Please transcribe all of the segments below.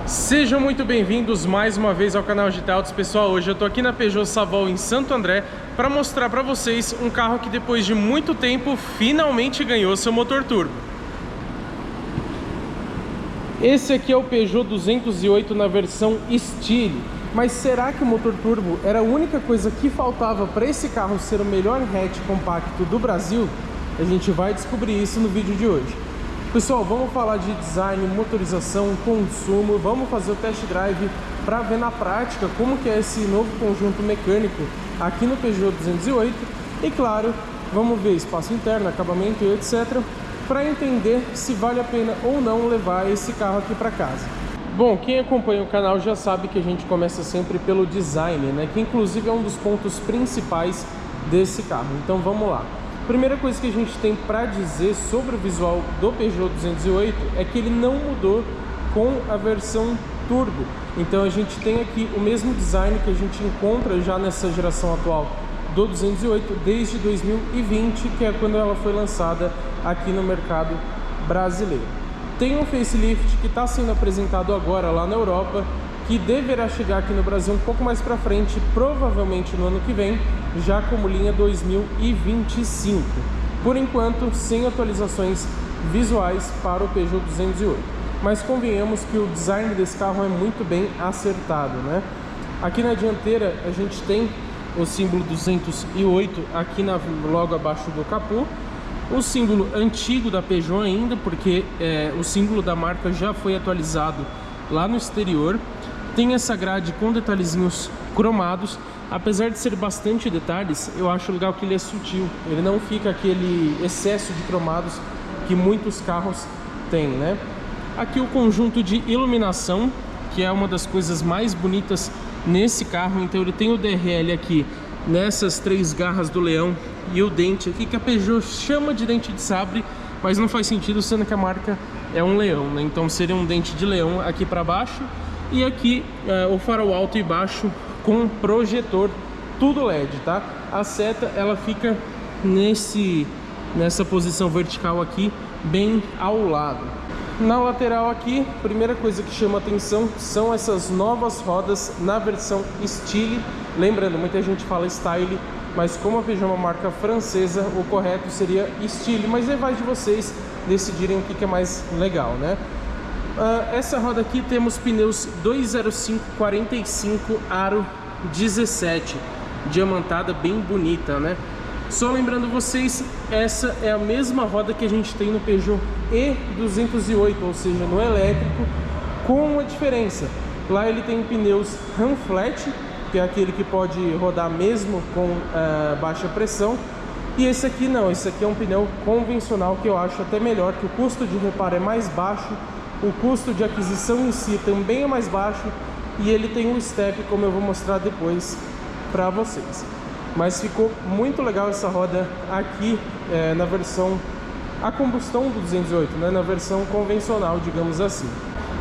Sejam muito bem-vindos mais uma vez ao canal GT Autos. Pessoal, hoje eu tô aqui na Peugeot Savol em Santo André para mostrar para vocês um carro que depois de muito tempo finalmente ganhou seu motor turbo. Esse aqui é o Peugeot 208 na versão Style. Mas será que o motor turbo era a única coisa que faltava para esse carro ser o melhor hatch compacto do Brasil? A gente vai descobrir isso no vídeo de hoje. Pessoal, vamos falar de design, motorização, consumo, vamos fazer o test drive para ver na prática como que é esse novo conjunto mecânico aqui no Peugeot 208 e claro, vamos ver espaço interno, acabamento e etc, para entender se vale a pena ou não levar esse carro aqui para casa. Bom, quem acompanha o canal já sabe que a gente começa sempre pelo design, né? Que inclusive é um dos pontos principais desse carro. Então vamos lá. Primeira coisa que a gente tem para dizer sobre o visual do Peugeot 208 é que ele não mudou com a versão turbo. Então a gente tem aqui o mesmo design que a gente encontra já nessa geração atual do 208 desde 2020, que é quando ela foi lançada aqui no mercado brasileiro. Tem um facelift que está sendo apresentado agora lá na Europa, que deverá chegar aqui no Brasil um pouco mais para frente, provavelmente no ano que vem, já como linha 2025. Por enquanto, sem atualizações visuais para o Peugeot 208. Mas convenhamos que o design desse carro é muito bem acertado, né? Aqui na dianteira a gente tem o símbolo 208 aqui logo abaixo do capô. O símbolo antigo da Peugeot ainda, porque o símbolo da marca já foi atualizado lá no exterior. Tem essa grade com detalhezinhos cromados. Apesar de ser bastante detalhes, eu acho legal que ele é sutil. Ele não fica aquele excesso de cromados que muitos carros têm, né? Aqui o conjunto de iluminação, que é uma das coisas mais bonitas nesse carro. Então ele tem o DRL aqui nessas três garras do leão e o dente aqui que a Peugeot chama de dente de sabre, mas não faz sentido sendo que a marca é um leão, né? Então seria um dente de leão aqui para baixo e aqui o farol alto e baixo com projetor, tudo LED, tá? A seta ela fica nessa posição vertical aqui, bem ao lado. Na lateral aqui, primeira coisa que chama atenção são essas novas rodas na versão Style. Lembrando, muita gente fala Style, mas como a Peugeot é uma marca francesa, o correto seria Style, mas aí vai de vocês decidirem o que é mais legal, né? Essa roda aqui temos pneus 205/45 aro 17, diamantada bem bonita, né? Só lembrando vocês, essa é a mesma roda que a gente tem no Peugeot E208, ou seja, no elétrico, com uma diferença. Lá ele tem pneus Ram Flat, que é aquele que pode rodar mesmo com baixa pressão. E esse aqui não, esse aqui é um pneu convencional, que eu acho até melhor, que o custo de reparo é mais baixo, o custo de aquisição em si também é mais baixo, e ele tem um step, como eu vou mostrar depois para vocês. Mas ficou muito legal essa roda aqui na versão a combustão do 208, né? Na versão convencional, digamos assim.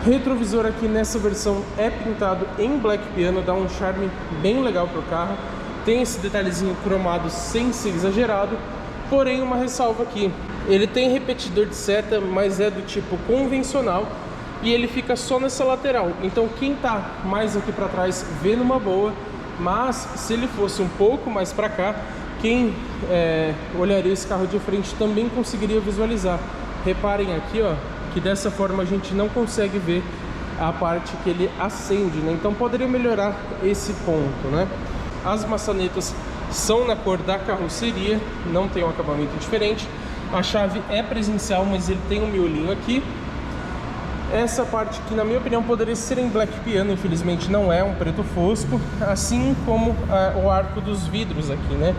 Retrovisor aqui nessa versão é pintado em black piano, dá um charme bem legal pro carro. Tem esse detalhezinho cromado sem ser exagerado, porém uma ressalva aqui. Ele tem repetidor de seta, mas é do tipo convencional e ele fica só nessa lateral. Então quem tá mais aqui para trás vê numa boa, mas se ele fosse um pouco mais para cá, quem olharia esse carro de frente também conseguiria visualizar. Reparem aqui, ó, que dessa forma a gente não consegue ver a parte que ele acende, né? Então poderia melhorar esse ponto, né? As maçanetas são na cor da carroceria, não tem um acabamento diferente. A chave é presencial, mas ele tem um miolinho aqui. Essa parte que, na minha opinião, poderia ser em black piano, infelizmente não é, um preto fosco, assim como o arco dos vidros aqui, né?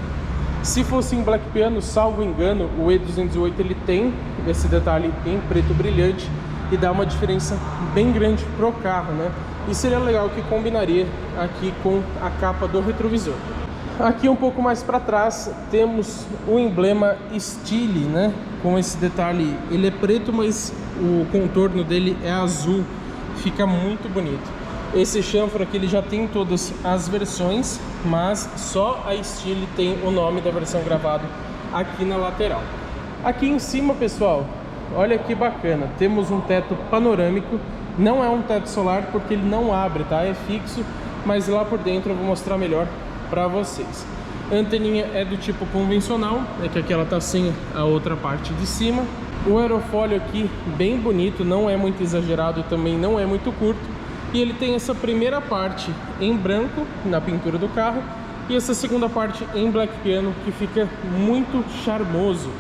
Se fosse em black piano, salvo engano, o E208 ele tem esse detalhe em preto brilhante e dá uma diferença bem grande pro carro, né? E seria legal que combinaria aqui com a capa do retrovisor. Aqui um pouco mais para trás temos o emblema Style, né? Com esse detalhe, ele é preto, mas o contorno dele é azul, fica muito bonito. Esse chanfro aqui ele já tem todas as versões, mas só a Style tem o nome da versão gravado aqui na lateral. Aqui em cima, pessoal, olha que bacana, temos um teto panorâmico Não é um teto solar porque ele não abre, tá? É fixo, mas lá por dentro eu vou mostrar melhor para vocês. A anteninha é do tipo convencional, é que aqui ela tá sem a outra parte de cima. O aerofólio aqui bem bonito, não é muito exagerado e também não é muito curto. E ele tem essa primeira parte em branco na pintura do carro e essa segunda parte em black piano, que fica muito charmoso.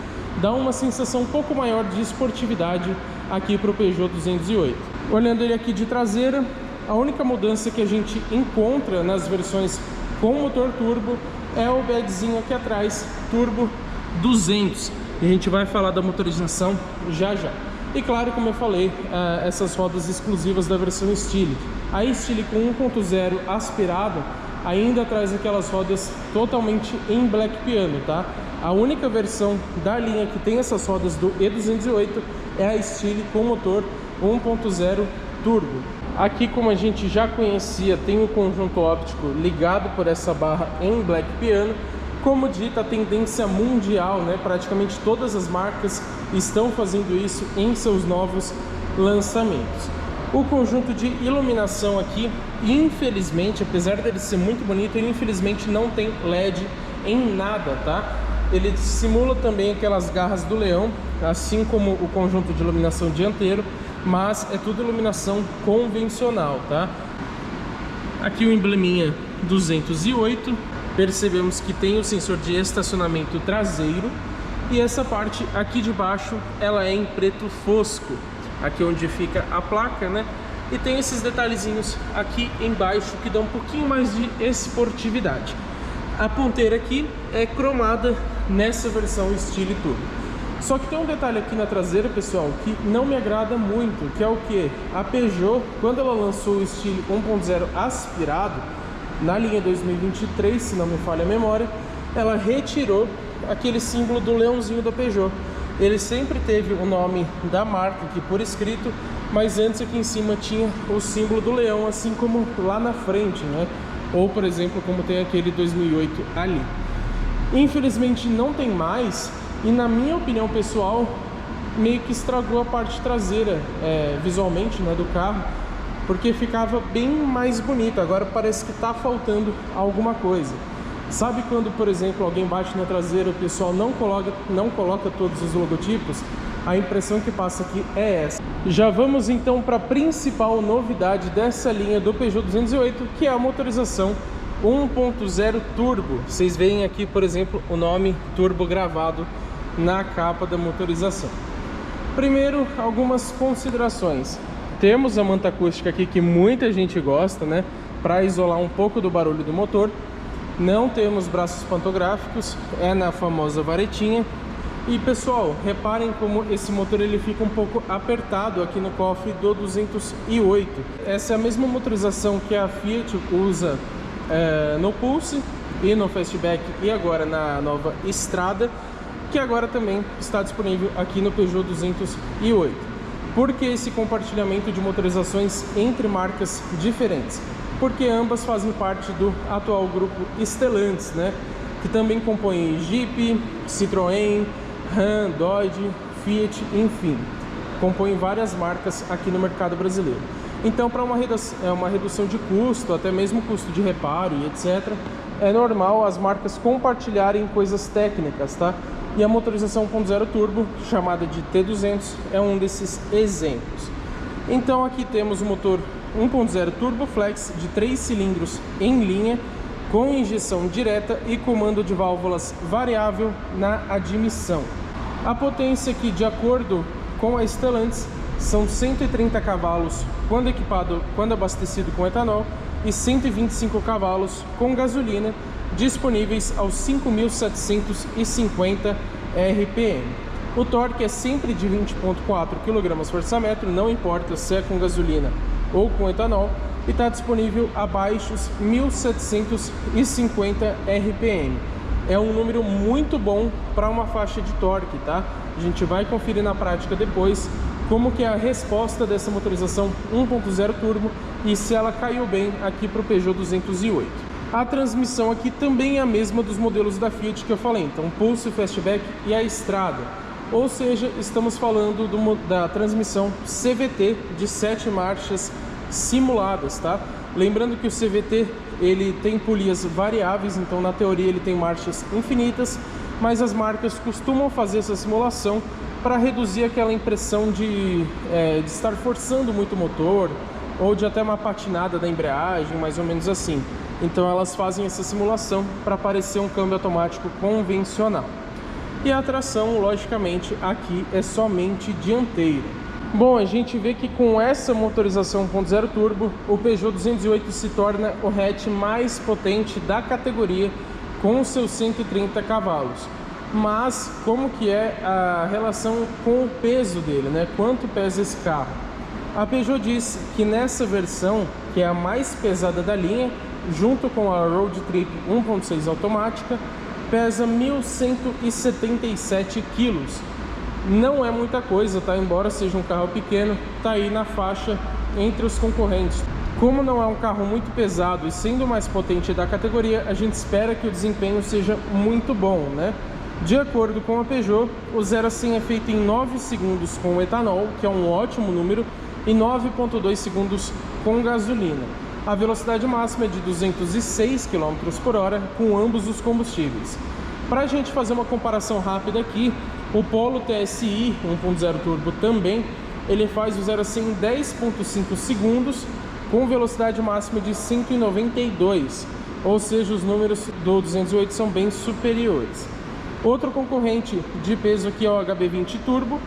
Dá uma sensação um pouco maior de esportividade aqui para o Peugeot 208. Olhando ele aqui de traseira, a única mudança que a gente encontra nas versões com motor turbo é o badzinho aqui atrás, Turbo 200. E a gente vai falar da motorização já já. E claro, como eu falei, essas rodas exclusivas da versão Stile. A Stile com 1.0 aspirado ainda traz aquelas rodas totalmente em black piano, tá? A única versão da linha que tem essas rodas do E208 é a Stile com motor 1.0 turbo. Aqui, como a gente já conhecia, tem o conjunto óptico ligado por essa barra em black piano. Como dito, a tendência mundial, né? Praticamente todas as marcas estão fazendo isso em seus novos lançamentos. O conjunto de iluminação aqui, infelizmente, apesar dele ser muito bonito, ele infelizmente não tem LED em nada, tá? Ele simula também aquelas garras do leão, assim como o conjunto de iluminação dianteiro, mas é tudo iluminação convencional, tá? Aqui o embleminha 208, percebemos que tem o sensor de estacionamento traseiro e essa parte aqui de baixo ela é em preto fosco, aqui onde fica a placa, né? E tem esses detalhezinhos aqui embaixo que dão um pouquinho mais de esportividade. A ponteira aqui é cromada nessa versão Stile Turbo. Só que tem um detalhe aqui na traseira, pessoal, que não me agrada muito, que é o que? A Peugeot, quando ela lançou o Stile 1.0 aspirado, na linha 2023, se não me falha a memória, ela retirou aquele símbolo do leãozinho da Peugeot. Ele sempre teve o nome da marca aqui por escrito, mas antes aqui em cima tinha o símbolo do leão, assim como lá na frente, né? Ou, por exemplo, como tem aquele 2008 ali. Infelizmente não tem mais, e na minha opinião pessoal, meio que estragou a parte traseira visualmente, né, do carro, porque ficava bem mais bonito. Agora parece que tá faltando alguma coisa. Sabe quando, por exemplo, alguém bate na traseira, o pessoal não coloca todos os logotipos? A impressão que passa aqui é essa. Já vamos então para a principal novidade dessa linha do Peugeot 208, que é a motorização 1.0 turbo. Vocês veem aqui, por exemplo, o nome turbo gravado na capa da motorização. Primeiro, algumas considerações. Temos a manta acústica aqui que muita gente gosta, né? Para isolar um pouco do barulho do motor. Não temos braços pantográficos, é na famosa varetinha. E pessoal, reparem como esse motor ele fica um pouco apertado aqui no cofre do 208. Essa é a mesma motorização que a Fiat usa no Pulse e no Fastback e agora na nova Strada, que agora também está disponível aqui no Peugeot 208. Por que esse compartilhamento de motorizações entre marcas diferentes? Porque ambas fazem parte do atual grupo Stellantis, né? Que também compõe Jeep, Citroën, Ram, Dodge, Fiat, enfim, compõem várias marcas aqui no mercado brasileiro. Então, para uma redução de custo, até mesmo custo de reparo e etc., é normal as marcas compartilharem coisas técnicas, tá? E a motorização 1.0 turbo, chamada de T200, é um desses exemplos. Então aqui temos o motor 1.0 Turbo Flex de 3 cilindros em linha, com injeção direta e comando de válvulas variável na admissão. A potência aqui, de acordo com a Stellantis, são 130 cavalos quando abastecido com etanol e 125 cavalos com gasolina, disponíveis aos 5.750 RPM. O torque é sempre de 20,4 kgfm, não importa se é com gasolina ou com etanol, e está disponível abaixo dos 1.750 RPM. É um número muito bom para uma faixa de torque, tá? A gente vai conferir na prática depois como que é a resposta dessa motorização 1.0 turbo e se ela caiu bem aqui para o Peugeot 208. A transmissão aqui também é a mesma dos modelos da Fiat que eu falei, então Pulse, Fastback e a Strada. ou seja, estamos falando da transmissão CVT de 7 marchas simuladas, tá? Lembrando que o CVT ele tem polias variáveis, então na teoria ele tem marchas infinitas, mas as marcas costumam fazer essa simulação para reduzir aquela impressão de estar forçando muito o motor, ou de até uma patinada da embreagem, mais ou menos assim. Então elas fazem essa simulação para parecer um câmbio automático convencional. E a tração, logicamente, aqui é somente dianteira. Bom, a gente vê que com essa motorização 1.0 turbo, o Peugeot 208 se torna o hatch mais potente da categoria, com seus 130 cavalos. Mas como que é a relação com o peso dele, né? Quanto pesa esse carro? A Peugeot diz que nessa versão, que é a mais pesada da linha, junto com a Road Trip 1.6 automática, pesa 1.177 quilos. Não é muita coisa, tá? Embora seja um carro pequeno, tá aí na faixa entre os concorrentes. Como não é um carro muito pesado e sendo o mais potente da categoria, a gente espera que o desempenho seja muito bom, né? De acordo com a Peugeot, o 0 a 100 é feito em 9 segundos com etanol, que é um ótimo número, e 9,2 segundos com gasolina. A velocidade máxima é de 206 km por hora com ambos os combustíveis. Para a gente fazer uma comparação rápida aqui, o Polo TSI 1.0 turbo também, ele faz o 0 a 100 em 10,5 segundos com velocidade máxima de 192, ou seja, os números do 208 são bem superiores. Outro concorrente de peso aqui é o HB20 Turbo,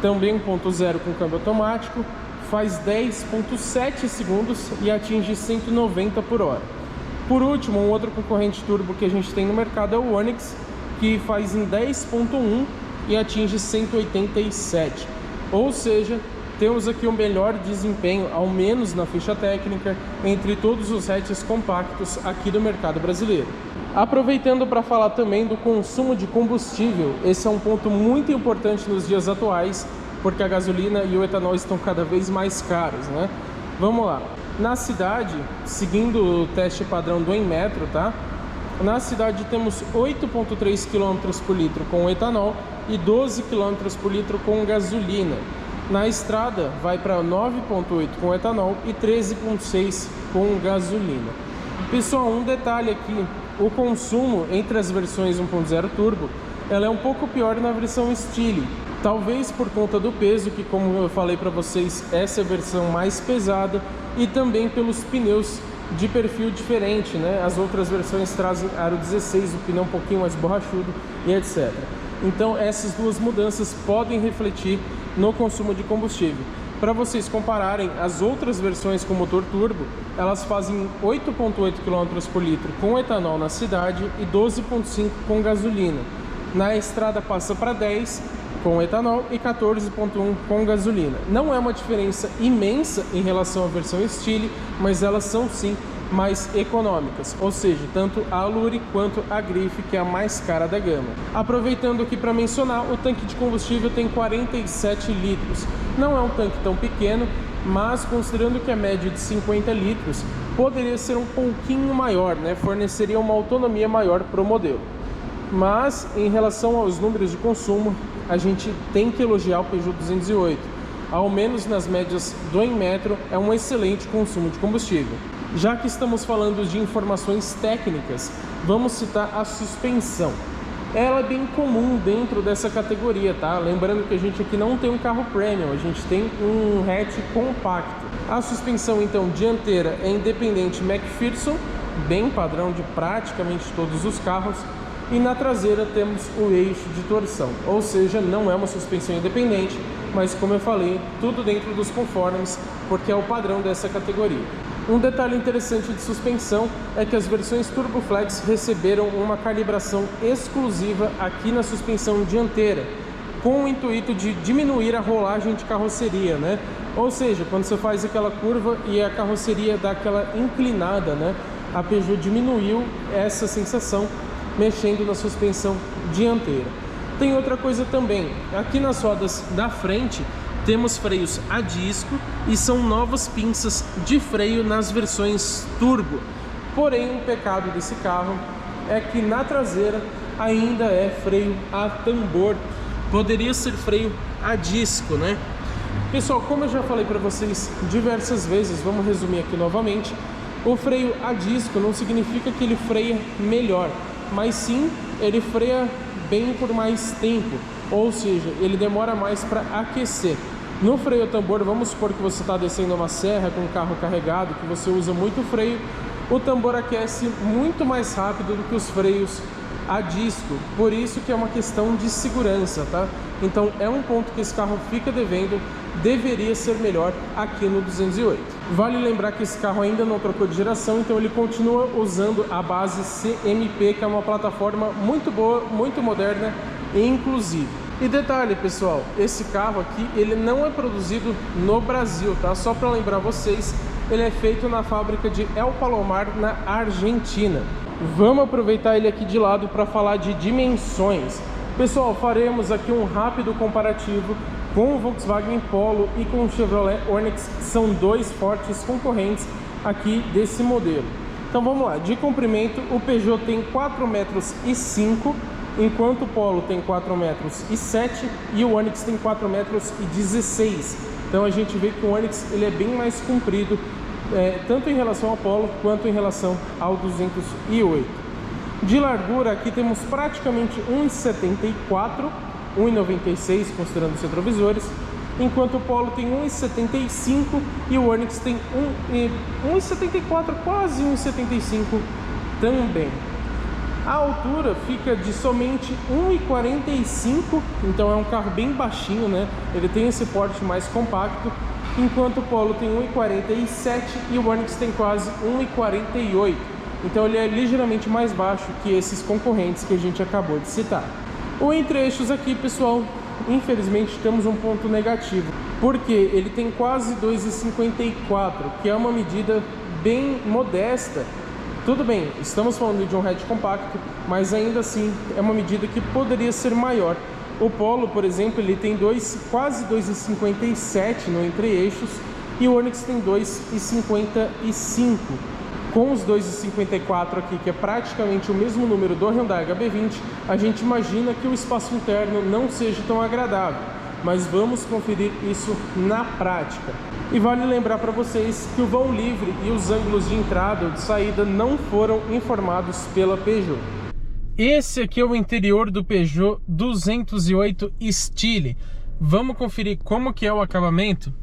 também 1.0 com câmbio automático, faz 10,7 segundos e atinge 190 por hora. Por último, um outro concorrente turbo que a gente tem no mercado é o Onix, que faz em 10,1 e atinge 187. Ou seja, temos aqui o melhor desempenho, ao menos na ficha técnica, entre todos os hatches compactos aqui do mercado brasileiro. Aproveitando para falar também do consumo de combustível, esse é um ponto muito importante nos dias atuais, porque a gasolina e o etanol estão cada vez mais caros, né? Vamos lá. Na cidade, seguindo o teste padrão do Inmetro, tá? Na cidade temos 8,3 km por litro com etanol e 12 km por litro com gasolina. Na estrada vai para 9,8 com etanol e 13,6 com gasolina. Pessoal, um detalhe aqui, o consumo entre as versões 1.0 turbo, ela é um pouco pior na versão Style. Talvez por conta do peso, que como eu falei para vocês, essa é a versão mais pesada, e também pelos pneus de perfil diferente, né? As outras versões trazem aro 16, o pneu um pouquinho mais borrachudo e etc. Então essas duas mudanças podem refletir no consumo de combustível. Para vocês compararem, as outras versões com motor turbo, elas fazem 8,8 km por litro com etanol na cidade e 12,5 com gasolina. Na estrada passa para 10 com etanol e 14,1 com gasolina. Não é uma diferença imensa em relação à versão Style, mas elas são sim mais econômicas, ou seja, tanto a Allure quanto a Grife, que é a mais cara da gama. Aproveitando aqui para mencionar, o tanque de combustível tem 47 litros. Não é um tanque tão pequeno, mas considerando que a média de 50 litros, poderia ser um pouquinho maior, né? Forneceria uma autonomia maior para o modelo. Mas em relação aos números de consumo, a gente tem que elogiar o Peugeot 208. Ao menos nas médias do Inmetro, é um excelente consumo de combustível. Já que estamos falando de informações técnicas, vamos citar a suspensão. Ela é bem comum dentro dessa categoria, tá? Lembrando que a gente aqui não tem um carro premium, a gente tem um hatch compacto. A suspensão, então, dianteira é independente McPherson, bem padrão de praticamente todos os carros. E na traseira temos o eixo de torção, ou seja, não é uma suspensão independente, mas como eu falei, tudo dentro dos conformes, porque é o padrão dessa categoria. Um detalhe interessante de suspensão é que as versões Turboflex receberam uma calibração exclusiva aqui na suspensão dianteira, com o intuito de diminuir a rolagem de carroceria, né? Ou seja, quando você faz aquela curva e a carroceria dá aquela inclinada, né? A Peugeot diminuiu essa sensação mexendo na suspensão dianteira. Tem outra coisa também, aqui nas rodas da frente temos freios a disco e são novas pinças de freio nas versões turbo. Porém, um pecado desse carro é que na traseira ainda é freio a tambor. poderia ser freio a disco, né? Pessoal, como eu já falei para vocês diversas vezes, vamos resumir aqui novamente. O freio a disco não significa que ele freia melhor, mas sim ele freia bem por mais tempo, ou seja, ele demora mais para aquecer. No freio a tambor, vamos supor que você está descendo uma serra com o carro carregado, que você usa muito freio, o tambor aquece muito mais rápido do que os freios a disco, por isso que é uma questão de segurança, tá? Então é um ponto que esse carro fica devendo, deveria ser melhor aqui no 208. Vale lembrar que esse carro ainda não trocou de geração, então ele continua usando a base CMP, que é uma plataforma muito boa, muito moderna e inclusive. E detalhe, pessoal, esse carro aqui, ele não é produzido no Brasil, tá? Só para lembrar vocês, ele é feito na fábrica de El Palomar, na Argentina. Vamos aproveitar ele aqui de lado para falar de dimensões. Pessoal, faremos aqui um rápido comparativo com o Volkswagen Polo e com o Chevrolet Onix, que são dois fortes concorrentes aqui desse modelo. Então vamos lá, de comprimento o Peugeot tem 4,5 metros, enquanto o Polo tem 4,7 metros e o Onix tem 4,16 metros. Então a gente vê que o Onix ele é bem mais comprido, tanto em relação ao Polo quanto em relação ao 208. De largura aqui temos praticamente 1,74, 1,96 considerando os retrovisores, enquanto o Polo tem 1,75 e o Onix tem 1,74, quase 1,75 também. A altura fica de somente 1,45, então é um carro bem baixinho, né? Ele tem esse porte mais compacto, enquanto o Polo tem 1,47 e o Onix tem quase 1,48. Então ele é ligeiramente mais baixo que esses concorrentes que a gente acabou de citar. O entre-eixos aqui, pessoal, infelizmente temos um ponto negativo, porque ele tem quase 2,54, que é uma medida bem modesta. Tudo bem, estamos falando de um hatch compacto, mas ainda assim é uma medida que poderia ser maior. O Polo, por exemplo, ele tem quase 2,57 no entre-eixos e o Onix tem 2,55. Com os 2,54 aqui, que é praticamente o mesmo número do Hyundai HB20, a gente imagina que o espaço interno não seja tão agradável, mas vamos conferir isso na prática. E vale lembrar para vocês que o vão livre e os ângulos de entrada ou de saída não foram informados pela Peugeot. Esse aqui é o interior do Peugeot 208 Style. Vamos conferir como que é o acabamento?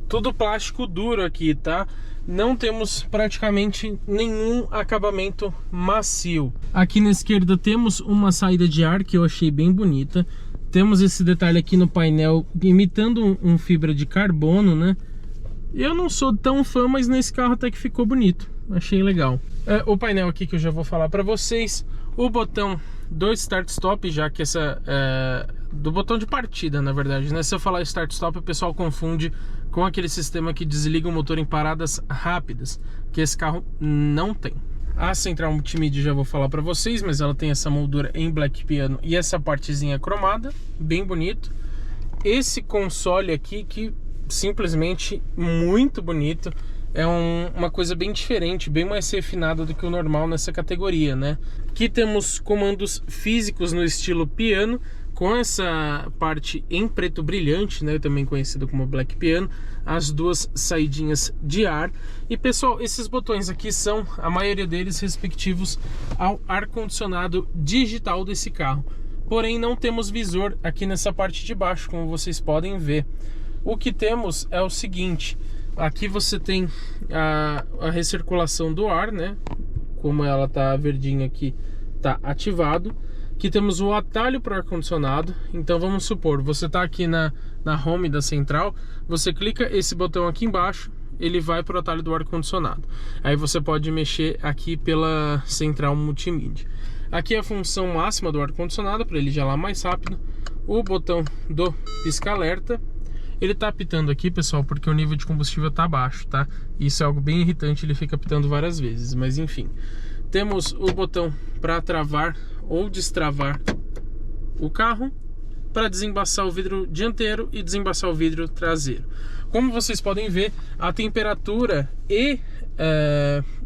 Tudo plástico duro aqui, tá? Não temos praticamente nenhum acabamento macio. Aqui na esquerda temos uma saída de ar que eu achei bem bonita. Temos esse detalhe aqui no painel imitando um fibra de carbono, né? Eu não sou tão fã, mas nesse carro até que ficou bonito. Achei legal. O painel aqui que eu já vou falar para vocês. O botão do Start-Stop, já que do botão de partida, na verdade, né? Se eu falar Start-Stop, o pessoal confunde com aquele sistema que desliga o motor em paradas rápidas, que esse carro não tem. A central multimídia já vou falar para vocês, mas ela tem essa moldura em black piano e essa partezinha cromada, bem bonito. Esse console aqui, que simplesmente muito bonito, é uma coisa bem diferente, bem mais refinada do que o normal nessa categoria, né? Aqui temos comandos físicos no estilo piano, com essa parte em preto brilhante, né, também conhecido como black piano, as duas saidinhas de ar. E pessoal, esses botões aqui são, a maioria deles, respectivos ao ar-condicionado digital desse carro. Porém, não temos visor aqui nessa parte de baixo, como vocês podem ver. O que temos é o seguinte: aqui você tem a recirculação do ar, né? Como ela tá verdinha aqui, tá ativado. Aqui temos o atalho para o ar-condicionado. Então vamos supor, você está aqui na home da central, você clica esse botão aqui embaixo, ele vai para o atalho do ar-condicionado. Aí você pode mexer aqui pela central multimídia. Aqui é a função máxima do ar-condicionado, para ele gelar mais rápido. O botão do pisca-alerta. Ele está apitando aqui, pessoal, porque o nível de combustível está baixo, tá? Isso é algo bem irritante, ele fica apitando várias vezes, mas enfim. Temos o botão para travar ou destravar o carro, para desembaçar o vidro dianteiro e desembaçar o vidro traseiro. Como vocês podem ver, a temperatura e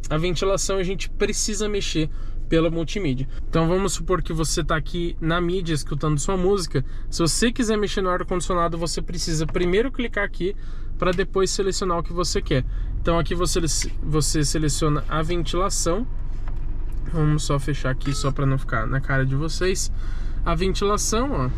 a ventilação a gente precisa mexer pela multimídia. Então vamos supor que você está aqui na mídia escutando sua música. Se você quiser mexer no ar-condicionado, você precisa primeiro clicar aqui para depois selecionar o que você quer. Então aqui você seleciona a ventilação. Vamos só fechar aqui só para não ficar na cara de vocês. A ventilação, ó,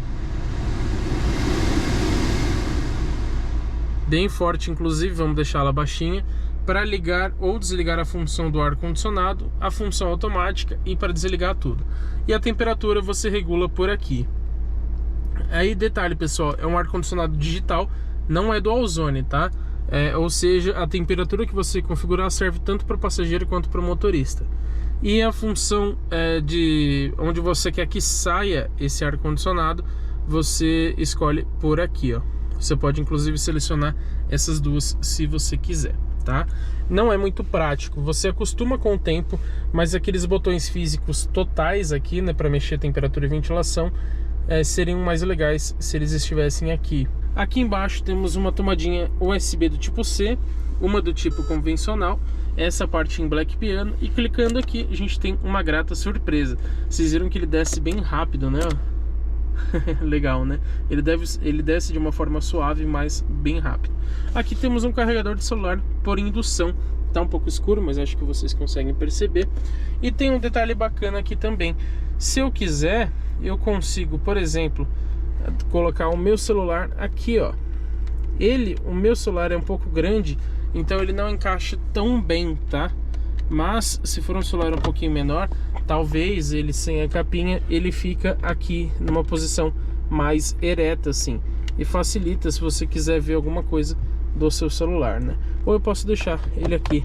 bem forte, inclusive, vamos deixá-la baixinha para ligar ou desligar a função do ar-condicionado, a função automática e para desligar tudo. E a temperatura você regula por aqui. Aí detalhe, pessoal, é um ar-condicionado digital, não é dual zone, tá? Ou seja, a temperatura que você configurar serve tanto para o passageiro quanto para o motorista. E a função de onde você quer que saia esse ar-condicionado, você escolhe por aqui, ó. Você pode inclusive selecionar essas duas se você quiser, tá? Não é muito prático, você acostuma com o tempo, mas aqueles botões físicos totais aqui, né, para mexer temperatura e ventilação, seriam mais legais se eles estivessem aqui. Aqui embaixo temos uma tomadinha USB do tipo C, uma do tipo convencional, essa parte em black piano, e clicando aqui a gente tem uma grata surpresa. Vocês viram que ele desce bem rápido, né? Legal, né? Ele desce de uma forma suave, mas bem rápido. Aqui temos um carregador de celular por indução. Tá um pouco escuro, mas acho que vocês conseguem perceber. E tem um detalhe bacana aqui também. Se eu quiser, eu consigo, por exemplo, colocar o meu celular aqui, ó. O meu celular é um pouco grande, então ele não encaixa tão bem, tá? Mas se for um celular um pouquinho menor, talvez ele sem a capinha, ele fica aqui numa posição mais ereta assim, e facilita se você quiser ver alguma coisa do seu celular, né? Ou eu posso deixar ele aqui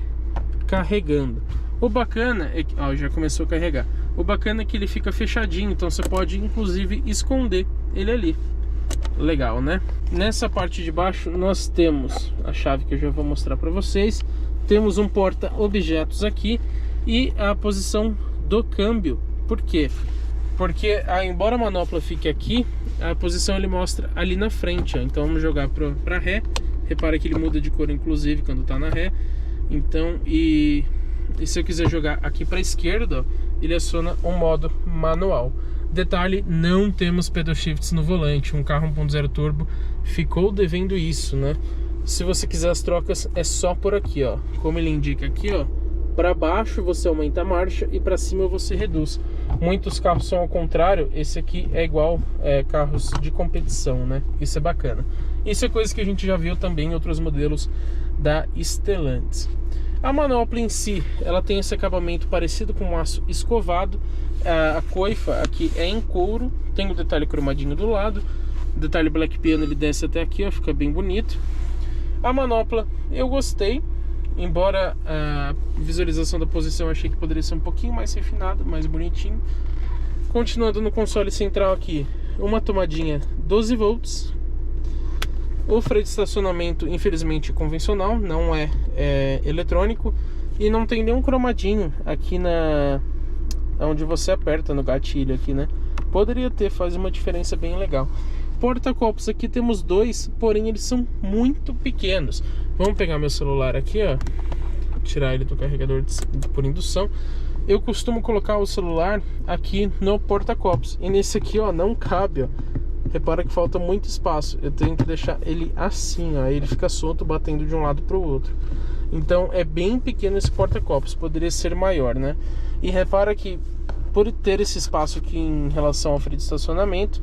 carregando. O bacana é que, ó, já começou a carregar. O bacana é que ele fica fechadinho, então você pode inclusive esconder ele ali. Legal, né? Nessa parte de baixo nós temos a chave que eu já vou mostrar para vocês. Temos um porta-objetos aqui e a posição do câmbio. Por quê? Porque embora a manopla fique aqui, a posição ele mostra ali na frente, ó. Então vamos jogar para ré. Repara que ele muda de cor inclusive quando está na ré. Então, e se eu quiser jogar aqui para a esquerda, ó, ele aciona um modo manual. Detalhe, não temos pedal shifts no volante. Um carro 1.0 turbo ficou devendo isso, né? Se você quiser as trocas, é só por aqui, ó. Como ele indica aqui, ó, para baixo você aumenta a marcha e para cima você reduz. Muitos carros são ao contrário. Esse aqui é igual carros de competição, né? Isso é bacana. Isso é coisa que a gente já viu também em outros modelos da Stellantis. A manopla em si, ela tem esse acabamento parecido com um aço escovado. A coifa aqui é em couro, tem o detalhe cromadinho do lado. O detalhe black piano ele desce até aqui, ó, fica bem bonito. A manopla eu gostei, embora a visualização da posição eu achei que poderia ser um pouquinho mais refinado, mais bonitinho. Continuando no console central aqui, uma tomadinha 12 volts. O freio de estacionamento, infelizmente, convencional, não é eletrônico. E não tem nenhum cromadinho aqui onde você aperta no gatilho aqui, né? Poderia ter, faz uma diferença bem legal. Porta-copos aqui temos dois, porém eles são muito pequenos. Vamos pegar meu celular aqui, ó, tirar ele do carregador por indução. Eu costumo colocar o celular aqui no porta-copos, e nesse aqui, ó, não cabe, ó. Repara que falta muito espaço. Eu tenho que deixar ele assim, ó, ele fica solto batendo de um lado para o outro. Então é bem pequeno esse porta-copos, poderia ser maior, né? E repara que por ter esse espaço aqui em relação ao freio de estacionamento,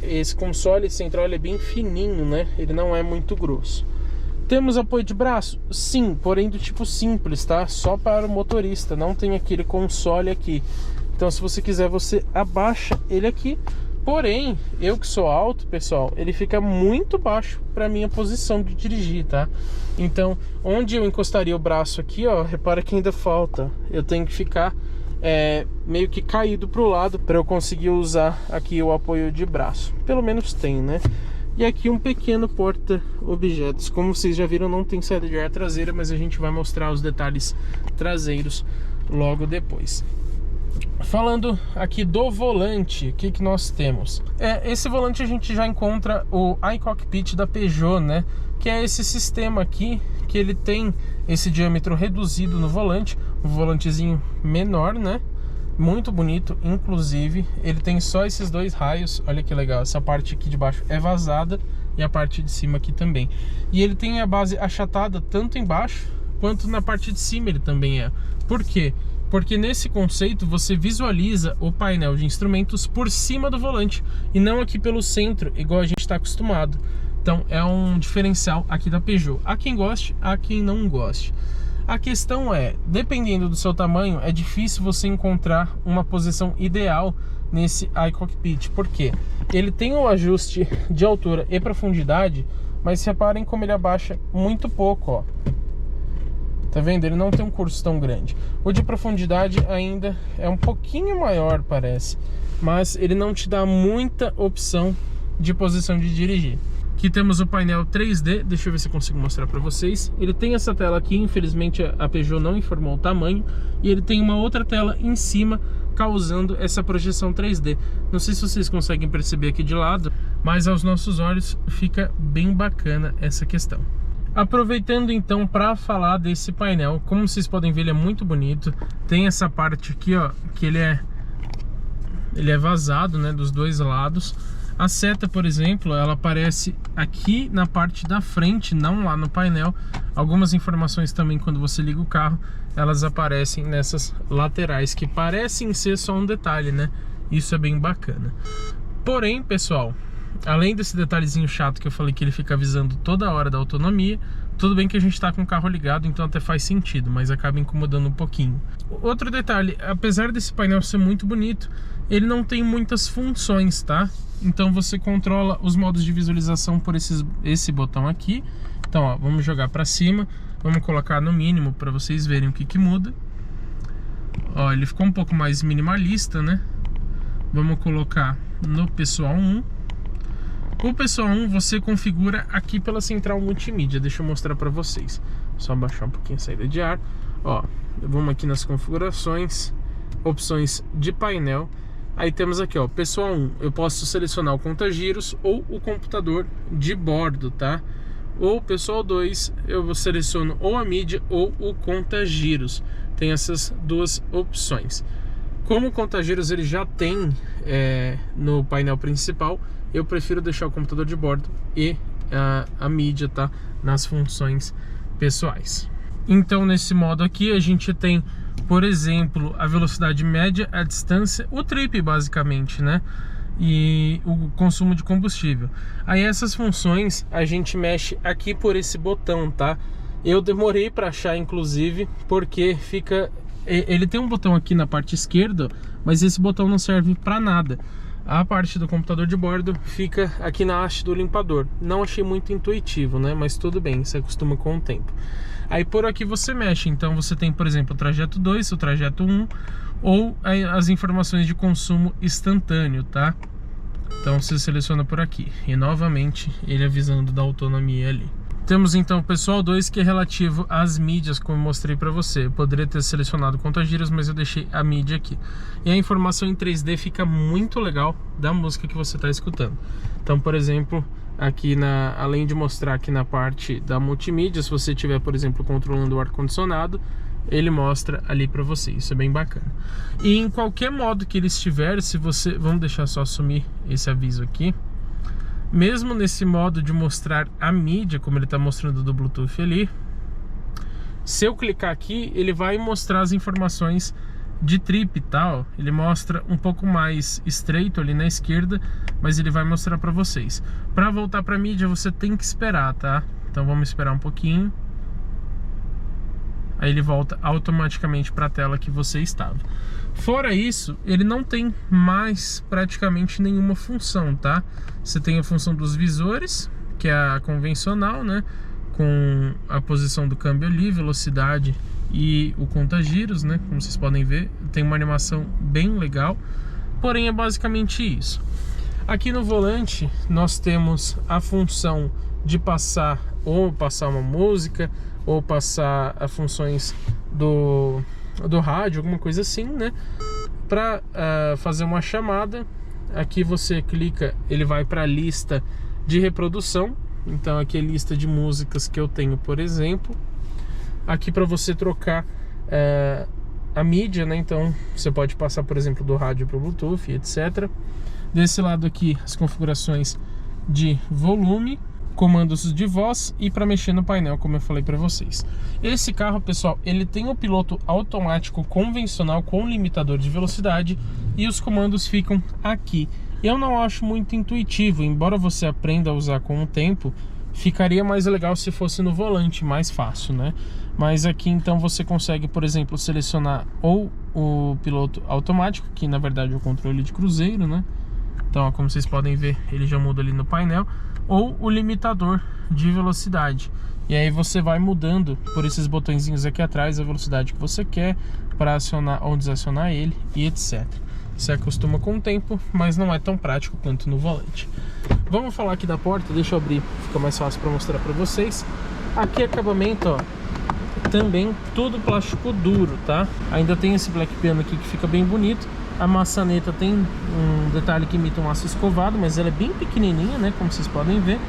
esse console central ele é bem fininho, né? Ele não é muito grosso. Temos apoio de braço? Sim, porém do tipo simples, tá? Só para o motorista, não tem aquele console aqui. Então se você quiser, você abaixa ele aqui. Porém, eu que sou alto, pessoal, ele fica muito baixo para minha posição de dirigir, tá? Então, onde eu encostaria o braço aqui, ó, repara que ainda falta. Eu tenho que ficar meio que caído pro lado para eu conseguir usar aqui o apoio de braço. Pelo menos tem, né? E aqui um pequeno porta-objetos. Como vocês já viram, não tem saída de ar traseira, mas a gente vai mostrar os detalhes traseiros logo depois. Falando aqui do volante, o que nós temos? Esse volante a gente já encontra o iCockpit da Peugeot, né? Que é esse sistema aqui porque ele tem esse diâmetro reduzido no volante, um volantezinho menor, né? Muito bonito, inclusive ele tem só esses dois raios. Olha que legal, essa parte aqui de baixo é vazada e a parte de cima aqui também. E ele tem a base achatada tanto embaixo quanto na parte de cima ele também é. Por quê? Porque nesse conceito você visualiza o painel de instrumentos por cima do volante e não aqui pelo centro, igual a gente está acostumado. Então é um diferencial aqui da Peugeot. Há quem goste, há quem não goste. A questão é, dependendo do seu tamanho, é difícil você encontrar uma posição ideal nesse iCockpit. Por quê? Ele tem o ajuste de altura e profundidade, mas reparem como ele abaixa muito pouco, ó. Tá vendo? Ele não tem um curso tão grande. O de profundidade ainda é um pouquinho maior, parece, mas ele não te dá muita opção de posição de dirigir. Aqui temos o painel 3D, deixa eu ver se eu consigo mostrar para vocês. Ele tem essa tela aqui, infelizmente a Peugeot não informou o tamanho, e ele tem uma outra tela em cima causando essa projeção 3D. Não sei se vocês conseguem perceber aqui de lado, mas aos nossos olhos fica bem bacana essa questão. Aproveitando então para falar desse painel, como vocês podem ver, ele é muito bonito. Tem essa parte aqui, ó, que ele é vazado, né, dos dois lados. A seta, por exemplo, ela aparece aqui na parte da frente, não lá no painel. Algumas informações também, quando você liga o carro, elas aparecem nessas laterais, que parecem ser só um detalhe, né? Isso é bem bacana. Porém, pessoal, além desse detalhezinho chato que eu falei que ele fica avisando toda hora da autonomia, tudo bem que a gente está com o carro ligado, então até faz sentido, mas acaba incomodando um pouquinho. Outro detalhe, apesar desse painel ser muito bonito, ele não tem muitas funções, tá? Então você controla os modos de visualização por esse botão aqui. Então, ó, vamos jogar para cima, vamos colocar no mínimo para vocês verem o que muda. Ó, ele ficou um pouco mais minimalista, né? Vamos colocar no pessoal 1. O pessoal 1 você configura aqui pela central multimídia. Deixa eu mostrar para vocês. Só baixar um pouquinho a saída de ar. Ó, vamos aqui nas configurações, opções de painel. Aí temos aqui, ó, pessoal 1, eu posso selecionar o conta-giros ou o computador de bordo, tá? Ou pessoal 2, eu seleciono ou a mídia ou o conta-giros. Tem essas duas opções. Como o conta-giros ele já tem no painel principal, eu prefiro deixar o computador de bordo e a mídia, tá, nas funções pessoais. Então nesse modo aqui a gente tem, por exemplo, a velocidade média, a distância, o trip basicamente, né? E o consumo de combustível. Aí essas funções a gente mexe aqui por esse botão, tá? Eu demorei para achar, inclusive, porque ele tem um botão aqui na parte esquerda, mas esse botão não serve para nada. A parte do computador de bordo fica aqui na haste do limpador. Não achei muito intuitivo, né? Mas tudo bem, você acostuma com o tempo. Aí por aqui você mexe, então você tem, por exemplo, o trajeto 2, o trajeto 1, ou as informações de consumo instantâneo, tá? Então você seleciona por aqui, e novamente ele avisando da autonomia ali. Temos então o pessoal 2, que é relativo às mídias, como eu mostrei para você. Eu poderia ter selecionado conta-giros, mas eu deixei a mídia aqui. E a informação em 3D fica muito legal da música que você está escutando. Então, por exemplo, aqui além de mostrar aqui na parte da multimídia, se você estiver, por exemplo, controlando o ar-condicionado, ele mostra ali para você. Isso é bem bacana. E em qualquer modo que ele estiver, vamos deixar só assumir esse aviso aqui. Mesmo nesse modo de mostrar a mídia, como ele está mostrando do Bluetooth ali, se eu clicar aqui, ele vai mostrar as informações de trip e tal. Ele mostra um pouco mais estreito ali na esquerda, mas ele vai mostrar para vocês. Para voltar para a mídia, você tem que esperar, tá? Então vamos esperar um pouquinho. Aí ele volta automaticamente para a tela que você estava. Fora isso, ele não tem mais praticamente nenhuma função, tá? Você tem a função dos visores, que é a convencional, né? Com a posição do câmbio ali, velocidade e o conta-giros, né? Como vocês podem ver, tem uma animação bem legal. Porém, é basicamente isso. Aqui no volante, nós temos a função de passar uma música, ou passar as funções do rádio, alguma coisa assim, né? Para fazer uma chamada, aqui você clica, ele vai para a lista de reprodução, Então aqui é lista de músicas que eu tenho, por exemplo. Aqui para você trocar a mídia, né? Então você pode passar, por exemplo, do rádio para o Bluetooth, etc. Desse lado aqui, as configurações de volume, comandos de voz e para mexer no painel, como eu falei para vocês. Esse carro, pessoal, ele tem o piloto automático convencional com limitador de velocidade e os comandos ficam aqui. Eu não acho muito intuitivo, embora você aprenda a usar com o tempo, ficaria mais legal se fosse no volante, mais fácil, né? Mas aqui então você consegue, por exemplo, selecionar ou o piloto automático, que na verdade é o controle de cruzeiro, né? Então, ó, como vocês podem ver, ele já muda ali no painel, ou o limitador de velocidade. E aí você vai mudando por esses botõezinhos aqui atrás a velocidade que você quer para acionar ou desacionar ele e etc. Você acostuma com o tempo, mas não é tão prático quanto no volante. Vamos falar aqui da porta, deixa eu abrir, fica mais fácil para mostrar para vocês. Aqui acabamento, ó, também tudo plástico duro, tá? Ainda tem esse black piano aqui que fica bem bonito. A maçaneta tem um detalhe que imita um aço escovado, mas ela é bem pequenininha, né, como vocês podem ver.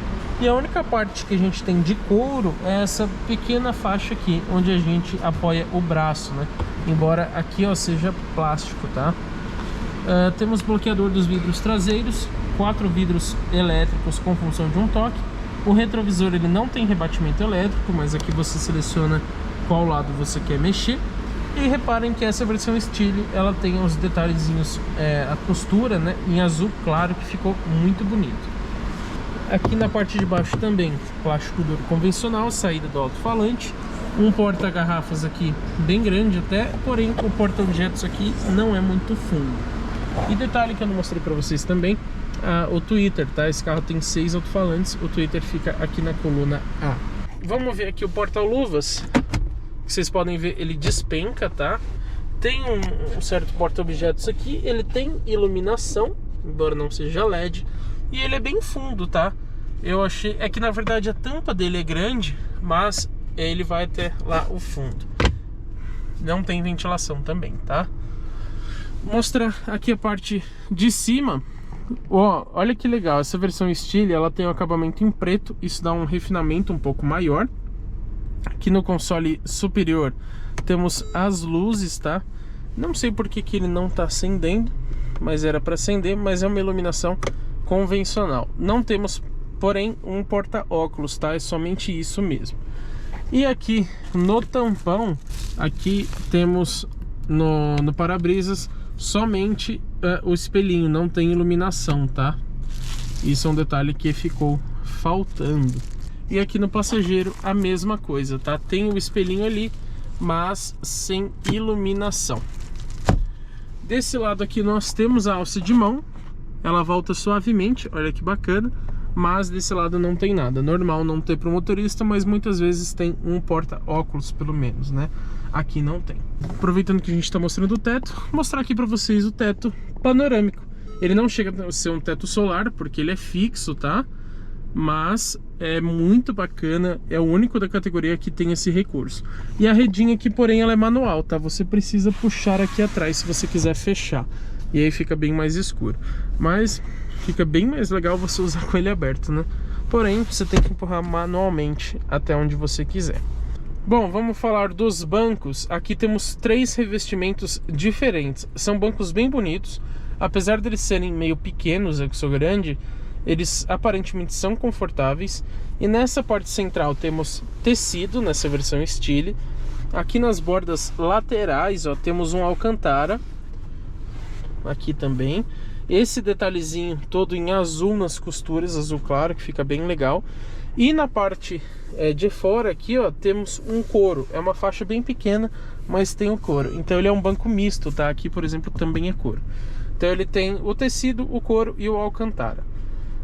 E a única parte que a gente tem de couro é essa pequena faixa aqui, onde a gente apoia o braço, né? Embora aqui, ó, seja plástico, tá? Temos bloqueador dos vidros traseiros, 4 vidros elétricos com função de um toque. O retrovisor ele não tem rebatimento elétrico, mas aqui você seleciona qual lado você quer mexer. E reparem que essa versão Style, ela tem os detalhezinhos, a costura, né, em azul claro, que ficou muito bonito. Aqui na parte de baixo também, plástico duro convencional, saída do alto-falante. Um porta-garrafas aqui bem grande até, porém o porta-objetos aqui não é muito fundo. E detalhe que eu não mostrei para vocês também, o tweeter, tá? Esse carro tem 6 alto-falantes, o tweeter fica aqui na coluna A. Vamos ver aqui o porta-luvas. Vocês podem ver, ele despenca, tá? Tem um certo porta-objetos aqui, ele tem iluminação, embora não seja LED, e ele é bem fundo, tá? Eu achei, é que na verdade a tampa dele é grande, mas ele vai até lá o fundo. Não tem ventilação também, tá? Mostrar aqui a parte de cima. Ó, olha que legal, essa versão Style, ela tem um acabamento em preto, isso dá um refinamento um pouco maior. Aqui no console superior temos as luzes, tá? Não sei por que ele não tá acendendo, mas era para acender, mas é uma iluminação convencional. Não temos, porém, um porta-óculos, tá? É somente isso mesmo. E aqui no tampão, aqui temos no para-brisas somente o espelhinho, não tem iluminação, tá? Isso é um detalhe que ficou faltando. E aqui no passageiro a mesma coisa, tá? Tem o espelhinho ali, mas sem iluminação. Desse lado aqui nós temos a alça de mão. Ela volta suavemente, olha que bacana. Mas desse lado não tem nada. Normal não ter para o motorista, mas muitas vezes tem um porta-óculos pelo menos, né? Aqui não tem. Aproveitando que a gente está mostrando o teto, mostrar aqui para vocês o teto panorâmico. Ele não chega a ser um teto solar, porque ele é fixo, tá? Mas é muito bacana, é o único da categoria que tem esse recurso. E a redinha aqui, porém, ela é manual, tá? Você precisa puxar aqui atrás se você quiser fechar. E aí fica bem mais escuro. Mas fica bem mais legal você usar com ele aberto, né? Porém, você tem que empurrar manualmente até onde você quiser. Bom, vamos falar dos bancos. Aqui temos 3 revestimentos diferentes. São bancos bem bonitos. Apesar deles serem meio pequenos, eu que sou grande, eles aparentemente são confortáveis. E nessa parte central temos tecido, nessa versão Style. Aqui nas bordas laterais, ó, temos um alcantara. Aqui também. Esse detalhezinho todo em azul nas costuras, azul claro, que fica bem legal. E na parte de fora aqui, ó, temos um couro. É uma faixa bem pequena, mas tem o couro. Então ele é um banco misto, tá? Aqui, por exemplo, também é couro. Então ele tem o tecido, o couro e o alcantara.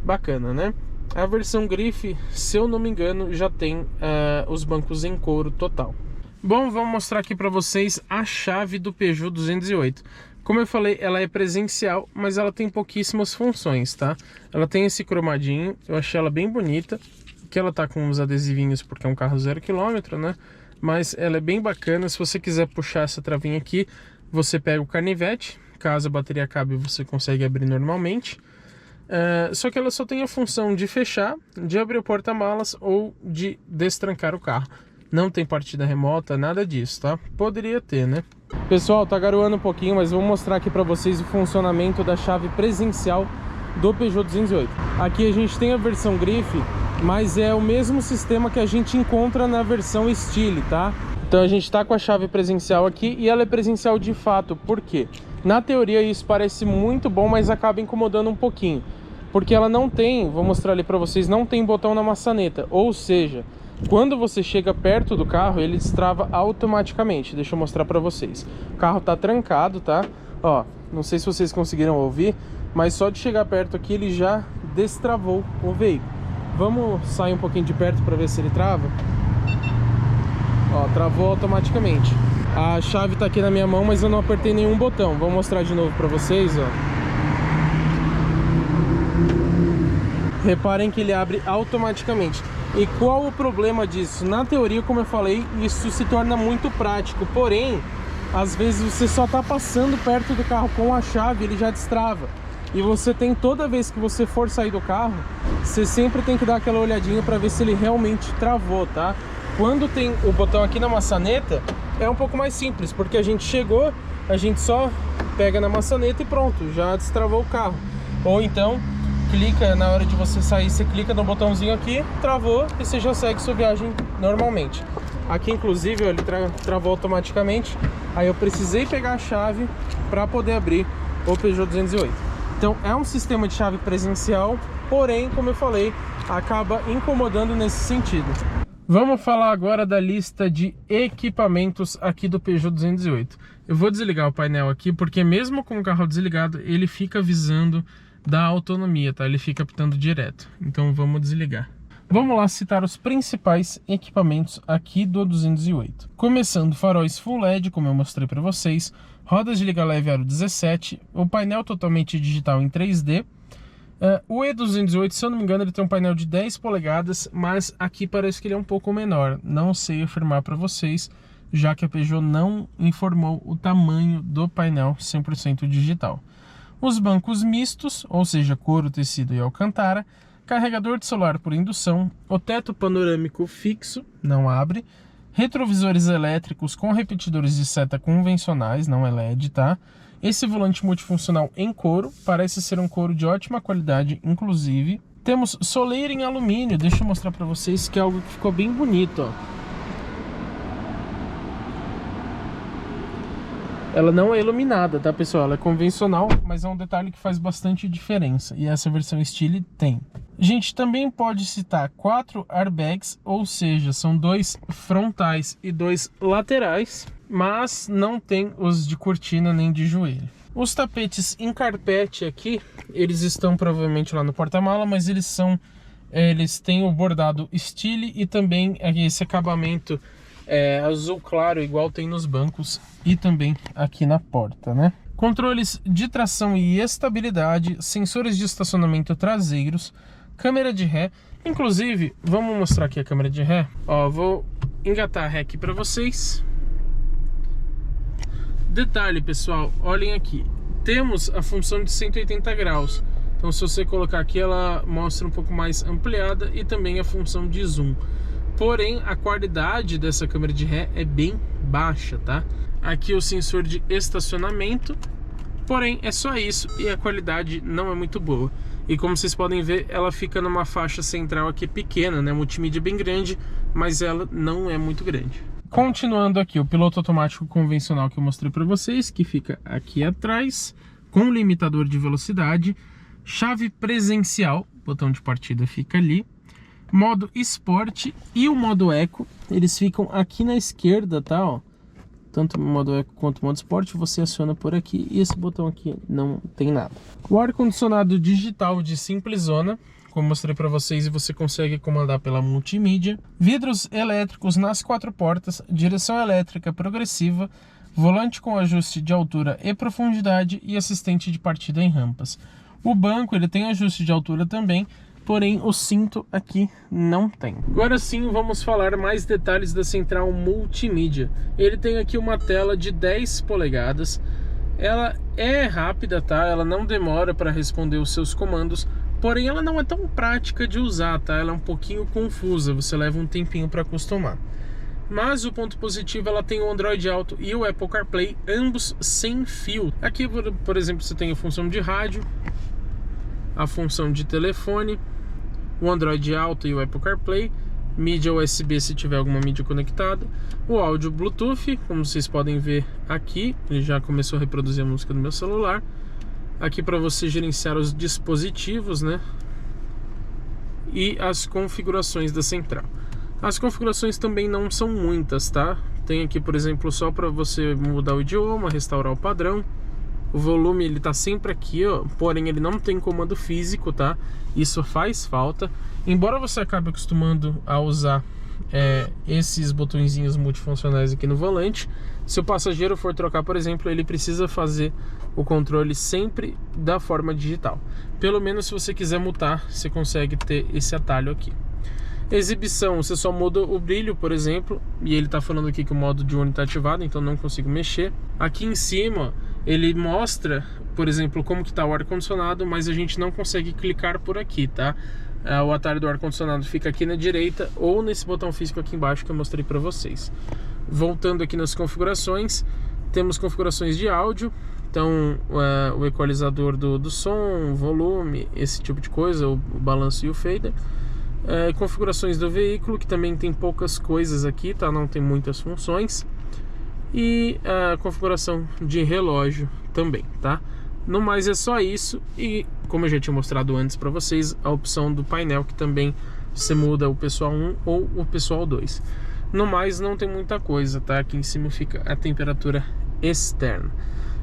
Bacana, né? A versão grife, se eu não me engano, já tem os bancos em couro total. Bom, vamos mostrar aqui para vocês a chave do Peugeot 208. Como eu falei, ela é presencial, mas ela tem pouquíssimas funções, tá? Ela tem esse cromadinho, eu achei ela bem bonita, que ela tá com os adesivinhos porque é um carro 0 km, né? Mas ela é bem bacana. Se você quiser puxar essa travinha aqui, você pega o canivete, caso a bateria acabe você consegue abrir normalmente. Só que ela só tem a função de fechar, de abrir o porta-malas ou de destrancar o carro. Não tem partida remota, nada disso, tá? Poderia ter, né? Pessoal, tá garoando um pouquinho, mas vou mostrar aqui pra vocês o funcionamento da chave presencial do Peugeot 208. Aqui a gente tem a versão grife, mas é o mesmo sistema que a gente encontra na versão Style, tá? Então a gente tá com a chave presencial aqui e ela é presencial de fato. Por quê? Na teoria isso parece muito bom, mas acaba incomodando um pouquinho. Porque ela não tem, vou mostrar ali pra vocês, não tem botão na maçaneta. Ou seja, quando você chega perto do carro, ele destrava automaticamente. Deixa eu mostrar pra vocês. O carro tá trancado, tá? Ó, não sei se vocês conseguiram ouvir, mas só de chegar perto aqui ele já destravou o veículo. Vamos sair um pouquinho de perto pra ver se ele trava. Ó, travou automaticamente. A chave tá aqui na minha mão, mas eu não apertei nenhum botão. Vou mostrar de novo pra vocês, ó. Reparem que ele abre automaticamente. E qual o problema disso? Na teoria, como eu falei, isso se torna muito prático. Porém, às vezes você só tá passando perto do carro com a chave, ele já destrava. E você tem, toda vez que você for sair do carro, você sempre tem que dar aquela olhadinha para ver se ele realmente travou, tá? Quando tem o botão aqui na maçaneta, é um pouco mais simples, porque a gente chegou, a gente só pega na maçaneta e pronto, já destravou o carro. Ou então, clica, na hora de você sair, você clica no botãozinho aqui, travou e você já segue sua viagem normalmente. Aqui inclusive ele travou automaticamente, aí eu precisei pegar a chave para poder abrir o Peugeot 208. Então é um sistema de chave presencial, porém, como eu falei, acaba incomodando nesse sentido. Vamos falar agora da lista de equipamentos aqui do Peugeot 208. Eu vou desligar o painel aqui, porque mesmo com o carro desligado, ele fica avisando da autonomia, tá? Ele fica apitando direto. Então vamos desligar. Vamos lá citar os principais equipamentos aqui do 208. Começando faróis Full LED, como eu mostrei para vocês, rodas de liga leve aro 17, o painel totalmente digital em 3D. O E208, se eu não me engano, ele tem um painel de 10 polegadas, mas aqui parece que ele é um pouco menor. Não sei afirmar para vocês, já que a Peugeot não informou o tamanho do painel 100% digital. Os bancos mistos, ou seja, couro, tecido e alcantara, carregador de celular por indução, o teto panorâmico fixo, não abre, retrovisores elétricos com repetidores de seta convencionais, não é LED, tá? Esse volante multifuncional em couro, parece ser um couro de ótima qualidade, inclusive. Temos soleira em alumínio, deixa eu mostrar para vocês que é algo que ficou bem bonito, ó. Ela não é iluminada, tá, pessoal? Ela é convencional, mas é um detalhe que faz bastante diferença. E essa versão Style tem. A gente também pode citar 4 airbags, ou seja, são 2 frontais e 2 laterais, mas não tem os de cortina nem de joelho. Os tapetes em carpete aqui, eles estão provavelmente lá no porta-mala, mas eles têm o bordado Style e também esse acabamento azul claro, igual tem nos bancos e também aqui na porta, né? Controles de tração e estabilidade, sensores de estacionamento traseiros, câmera de ré. Inclusive, vamos mostrar aqui a câmera de ré. Ó, vou engatar a ré aqui para vocês. Detalhe, pessoal, olhem aqui. Temos a função de 180 graus. Então, se você colocar aqui, ela mostra um pouco mais ampliada e também a função de zoom. Porém, a qualidade dessa câmera de ré é bem baixa, tá? Aqui o sensor de estacionamento, porém é só isso e a qualidade não é muito boa. E como vocês podem ver, ela fica numa faixa central aqui pequena, né? Multimídia bem grande, mas ela não é muito grande. Continuando aqui, o piloto automático convencional que eu mostrei para vocês, que fica aqui atrás, com limitador de velocidade, chave presencial, botão de partida fica ali. Modo Sport e o modo Eco, eles ficam aqui na esquerda, tá? Ó. Tanto o modo Eco quanto o modo Sport você aciona por aqui e esse botão aqui não tem nada. O ar-condicionado digital de simples zona, como mostrei para vocês, e você consegue comandar pela multimídia. Vidros elétricos nas 4 portas, direção elétrica progressiva, volante com ajuste de altura e profundidade e assistente de partida em rampas. O banco ele tem ajuste de altura também, porém o cinto aqui não tem. Agora sim, vamos falar mais detalhes da central multimídia. Ele tem aqui uma tela de 10 polegadas. Ela é rápida, tá? Ela não demora para responder os seus comandos, porém ela não é tão prática de usar, tá? Ela é um pouquinho confusa, você leva um tempinho para acostumar. Mas o ponto positivo, ela tem o Android Auto e o Apple CarPlay, ambos sem fio. Aqui, por exemplo, você tem a função de rádio, a função de telefone, o Android Auto e o Apple CarPlay, mídia USB se tiver alguma mídia conectada, o áudio Bluetooth, como vocês podem ver aqui, ele já começou a reproduzir a música do meu celular. Aqui para você gerenciar os dispositivos, né? E as configurações da central. As configurações também não são muitas, tá? Tem aqui, por exemplo, só para você mudar o idioma, restaurar o padrão. O volume, ele tá sempre aqui, ó, porém ele não tem comando físico, tá? Isso faz falta. Embora você acabe acostumando a usar esses botõezinhos multifuncionais aqui no volante, se o passageiro for trocar, por exemplo, ele precisa fazer o controle sempre da forma digital. Pelo menos se você quiser mutar, você consegue ter esse atalho aqui. Exibição, você só muda o brilho, por exemplo, e ele tá falando aqui que o modo diurno está ativado, então não consigo mexer. Aqui em cima ele mostra, por exemplo, como que tá o ar-condicionado, mas a gente não consegue clicar por aqui, tá? O atalho do ar-condicionado fica aqui na direita ou nesse botão físico aqui embaixo que eu mostrei para vocês. Voltando aqui nas configurações, temos configurações de áudio, então o equalizador do som, volume, esse tipo de coisa, o balanço e o fader. Configurações do veículo, que também tem poucas coisas aqui, tá? Não tem muitas funções. E a configuração de relógio também, tá? No mais é só isso. E como eu já tinha mostrado antes para vocês, a opção do painel, que também você muda o pessoal 1 ou o pessoal 2. No mais não tem muita coisa, tá? Aqui em cima fica a temperatura externa.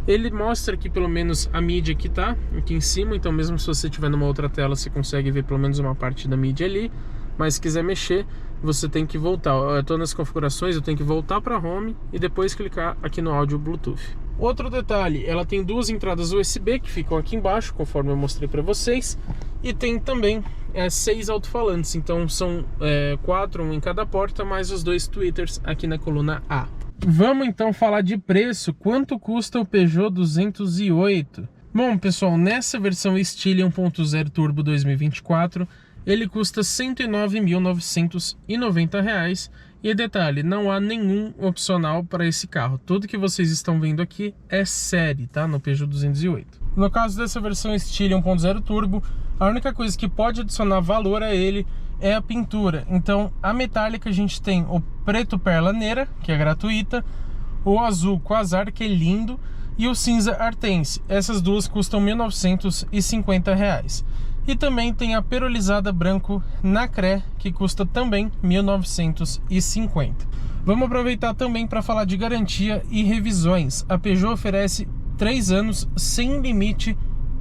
Ele mostra aqui pelo menos a mídia que tá aqui em cima, então mesmo se você estiver numa outra tela, você consegue ver pelo menos uma parte da mídia ali. Mas se quiser mexer, você tem que voltar. Eu tô nas configurações, eu tenho que voltar para Home e depois clicar aqui no áudio Bluetooth. Outro detalhe, ela tem duas entradas USB que ficam aqui embaixo, conforme eu mostrei para vocês. E tem também 6 alto-falantes, então são 4, um em cada porta, mais os 2 tweeters aqui na coluna A. Vamos então falar de preço. Quanto custa o Peugeot 208? Bom, pessoal, nessa versão Style 1.0 Turbo 2024, ele custa R$ 109.990. E detalhe, não há nenhum opcional para esse carro. Tudo que vocês estão vendo aqui é série, tá? No Peugeot 208. No caso dessa versão Style 1.0 Turbo, a única coisa que pode adicionar valor a ele é a pintura. Então, a metálica a gente tem o preto perla neira, que é gratuita, o azul quasar, que é lindo, e o cinza artense. Essas duas custam R$ 1.950. E também tem a perolizada branco nacré, que custa também R$ 1.950. Vamos aproveitar também para falar de garantia e revisões. A Peugeot oferece 3 anos sem limite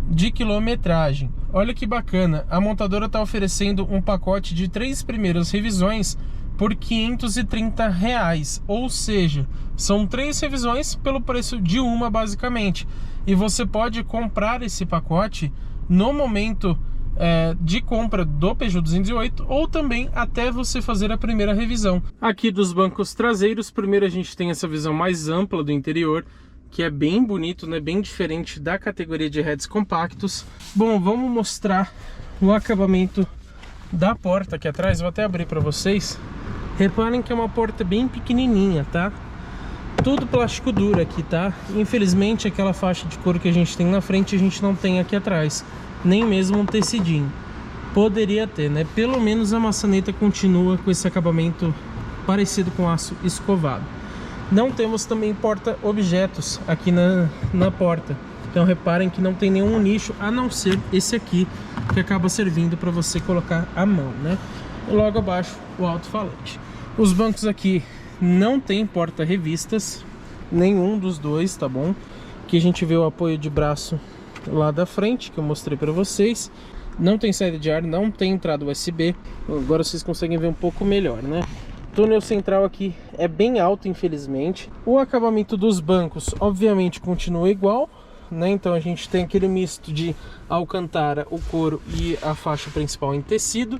de quilometragem. Olha que bacana, a montadora está oferecendo um pacote de 3 primeiras revisões por R$ 530, ou seja, são 3 revisões pelo preço de uma basicamente. E você pode comprar esse pacote no momento de compra do Peugeot 208 ou também até você fazer a primeira revisão. Aqui dos bancos traseiros, primeiro a gente tem essa visão mais ampla do interior, que é bem bonito, né? Bem diferente da categoria de heads compactos. Bom, vamos mostrar o acabamento da porta aqui atrás. Vou até abrir para vocês. Reparem que é uma porta bem pequenininha, tá? Tudo plástico duro aqui, tá? Infelizmente aquela faixa de couro que a gente tem na frente a gente não tem aqui atrás, nem mesmo um tecidinho. Poderia ter, né? Pelo menos a maçaneta continua com esse acabamento parecido com aço escovado. Não temos também porta-objetos aqui na porta. Então reparem que não tem nenhum nicho, a não ser esse aqui, que acaba servindo para você colocar a mão, né? E logo abaixo o alto-falante. Os bancos aqui não tem porta-revistas, nenhum dos dois, tá bom? Aqui a gente vê o apoio de braço lá da frente, que eu mostrei para vocês. Não tem saída de ar, não tem entrada USB. Agora vocês conseguem ver um pouco melhor, né? O túnel central aqui é bem alto, infelizmente. O acabamento dos bancos, obviamente, continua igual, né? Então a gente tem aquele misto de alcântara, o couro e a faixa principal em tecido.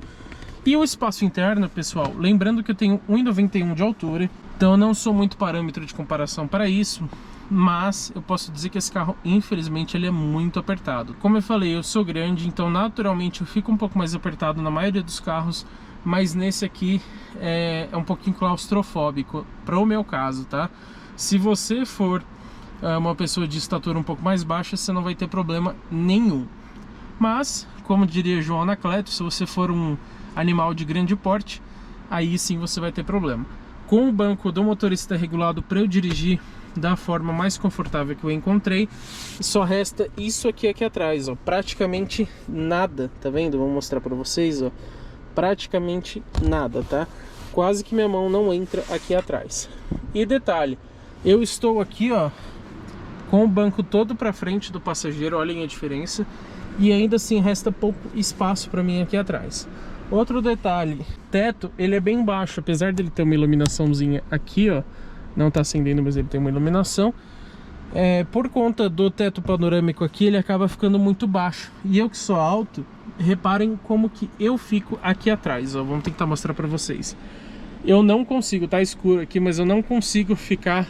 E o espaço interno, pessoal, lembrando que eu tenho 1,91 de altura, então eu não sou muito parâmetro de comparação para isso, mas eu posso dizer que esse carro, infelizmente, ele é muito apertado. Como eu falei, eu sou grande, então naturalmente eu fico um pouco mais apertado na maioria dos carros, mas nesse aqui é um pouquinho claustrofóbico, para o meu caso, tá? Se você for uma pessoa de estatura um pouco mais baixa, você não vai ter problema nenhum. Mas, como diria João Anacleto, se você for um animal de grande porte, aí sim você vai ter problema. Com o banco do motorista regulado para eu dirigir da forma mais confortável que eu encontrei, só resta isso aqui atrás, ó, praticamente nada, tá vendo? Vou mostrar para vocês, ó, praticamente nada, tá? Quase que minha mão não entra aqui atrás. E detalhe, eu estou aqui, ó, com o banco todo para frente do passageiro, olhem a diferença, e ainda assim resta pouco espaço para mim aqui atrás. Outro detalhe, teto, ele é bem baixo, apesar dele ter uma iluminaçãozinha aqui, ó, não tá acendendo, mas ele tem uma iluminação. Por conta do teto panorâmico aqui, ele acaba ficando muito baixo. E eu que sou alto, reparem como que eu fico aqui atrás, ó, vamos tentar mostrar pra vocês. Eu não consigo, tá escuro aqui, mas eu não consigo ficar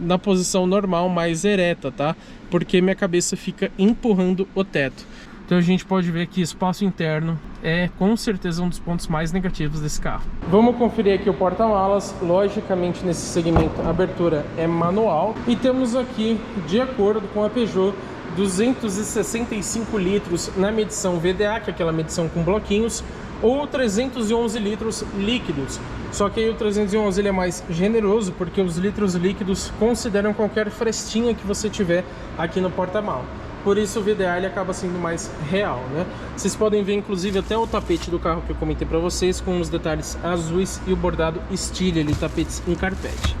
na posição normal, mais ereta, tá? Porque minha cabeça fica empurrando o teto. Então a gente pode ver que espaço interno é com certeza um dos pontos mais negativos desse carro. Vamos conferir aqui o porta-malas. Logicamente nesse segmento a abertura é manual. E temos aqui, de acordo com a Peugeot, 265 litros na medição VDA, que é aquela medição com bloquinhos, ou 311 litros líquidos. Só que aí o 311 ele é mais generoso, porque os litros líquidos consideram qualquer frestinha que você tiver aqui no porta-malas. Por isso o VDA ele acaba sendo mais real, né? Vocês podem ver inclusive até o tapete do carro que eu comentei para vocês, com os detalhes azuis e o bordado Stile, ali, tapetes em carpete.